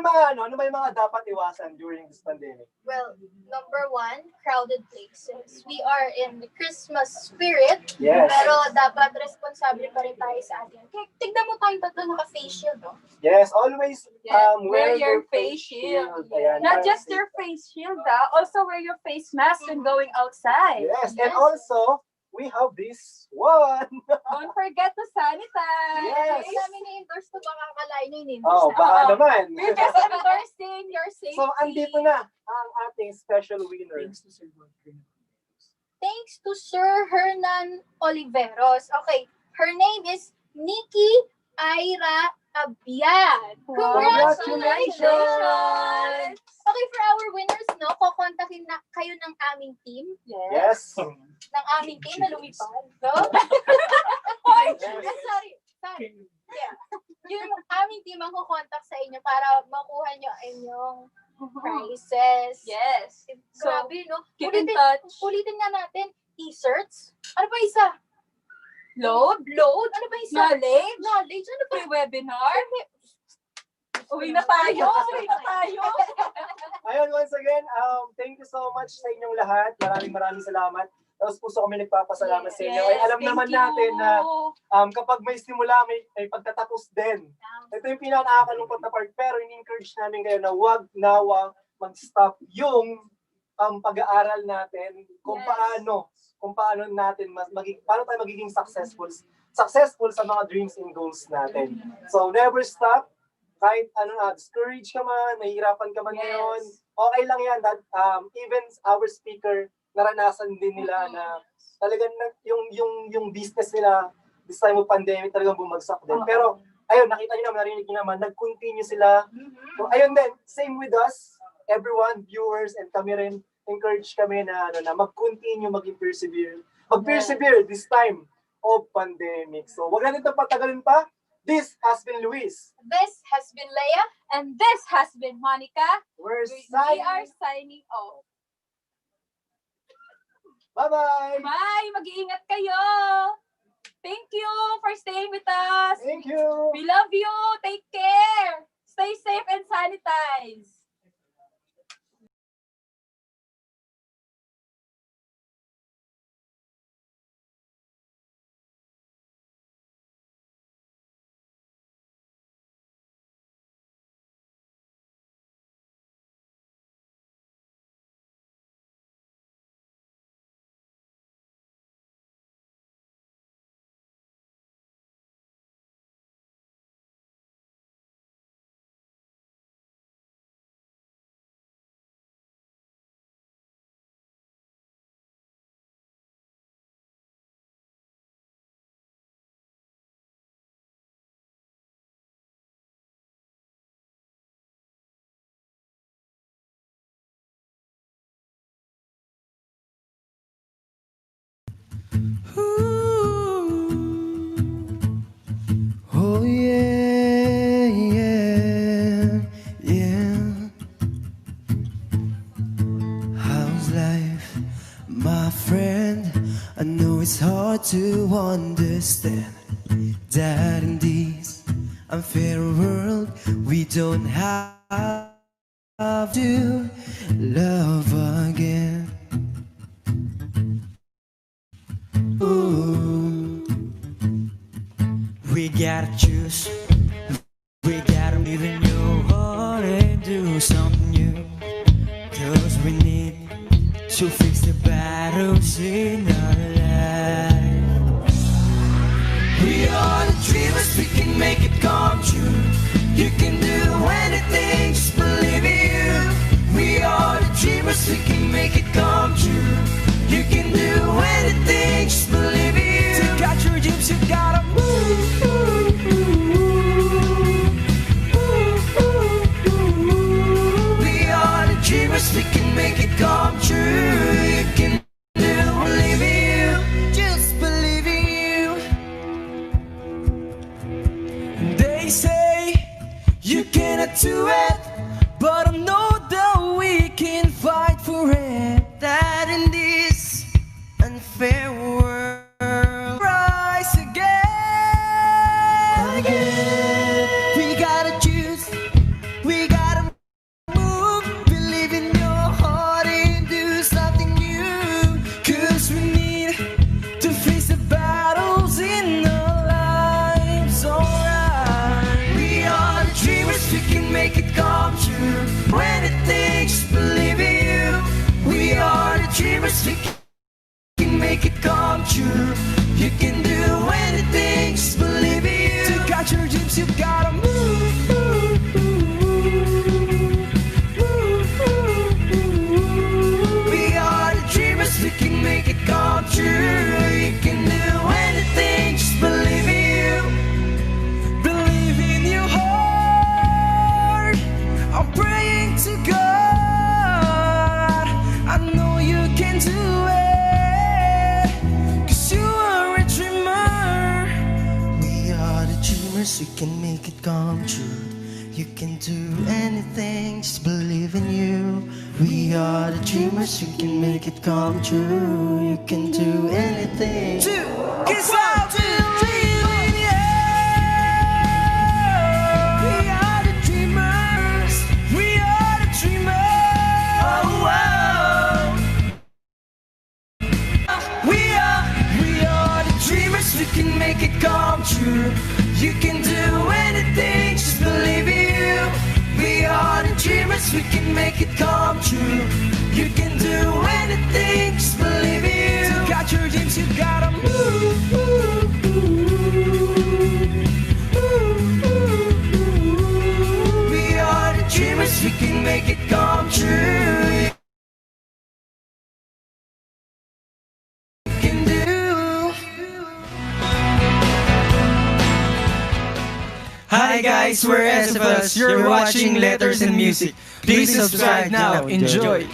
yung mga dapat iwasan during this pandemic? Well, number one, crowded places. We are in the Christmas spirit, Yes. pero dapat responsable pa rin tayo sa atin. Kaya tignan mo tayong tatlo naka-face shield, no? Yes, always Yeah, wear wear your your face shield. Ayan, Not para just safe. your face shield, also wear your face mask when going outside. Yes, and also, we have this one. Don't forget to sanitize. Yes. Hindi namin i-endorse to, baka akalain nyo Oh, in-endorse baka Oo. naman. We're just endorsing your safety. So, andito na ang ating special winner. Thanks to Sir Hernan Oliveros. Okay, her name is Nikki Ira Abiad. Congratulations! Okay, for our winners, no, kukontakin na kayo ng aming team. Yes. Ng aming team na lumipad. No? Sorry. Yeah. Yung aming team ang kukontak sa inyo para makuha nyo ang inyong prizes. Yes. So, Grabe, no? keep in touch. Ulitin nga natin. T-shirts. Ano ba isa? Load. Ano ba isa? Knowledge. Ano ba? Free webinar. Uwi na tayo. Ayun, once again, thank you so much sa inyong lahat. Maraming salamat. Tapos puso kami nagpapasalamat sa inyo. Ay, alam thank naman you. natin na kapag may simula, may pagtatapos din. Ito yung pinaka-nakakalungkot na part. Pero in-encourage namin kayo na huwag nawang mag-stop yung pag-aaral natin kung paano natin paano tayo magiging successful sa mga dreams and goals natin. So never stop. Kahit discourage ka man, nahihirapan ka man ngayon, okay lang yan. That, even our speaker, naranasan din nila na talagang yung business nila this time of pandemic talagang bumagsak din. Pero ayun, nakita niyo naman, narinig niyo naman, nag-continue sila. So ayun din, same with us, everyone, viewers, and kami rin, encourage kami na mag-continue, mag-persevere this time of pandemic. So wag natin ito patagalin pa. This has been Luis. This has been Leia. And this has been Monica. We We are signing off. Bye-bye! Bye! Mag-iingat kayo! Thank you for staying with us. Thank you! We love you. Take care. Stay safe and sanitize. to understand that in this unfair world we don't have to love again. Ooh. We gotta choose. We gotta live in your heart and do something new. 'Cause we need to fix the battles in our life. We are the dreamers, we can make it come true. You can do anything, just believe in you. We are the dreamers, we can make it come true. You can do anything, just believe in you. To got your dreams, you gotta move. We are the dreamers, we can make it come true. You can do, believe in you, just believe in you. They say you cannot do it, but I know that we can fight for it. That in this unfair world, rise again. We gotta choose, we gotta move, believe in your heart and do something new. 'Cause we need to face the battles in our lives, alright. We are the dreamers, we can make it come true. Anything, just believe in you. We are the dreamers, we can make it come true. You can do anything, just believe in you. To got your dreams, you gotta move. We are the dreamers, we can make it come true. You can do anything, just believe in you. Believe in your heart. I'm praying to God. I know you can do it. 'Cause you are a dreamer. We are the dreamers, we can make it come true. You can do anything, just believe in you. We are the dreamers, we can make it come true. You can do anything. 'Cause I believe in you. We are the dreamers. We are the dreamers. Oh, oh. We are the dreamers, we can make it come true. You can do anything, just believe in you. We are the dreamers, we can make it come true. You can do anything, just believe in you. To got your dreams, you gotta move. We are the dreamers, we can make it come true. Hi guys, we're SFS. You're watching Letters and Music. Please subscribe now. Enjoy.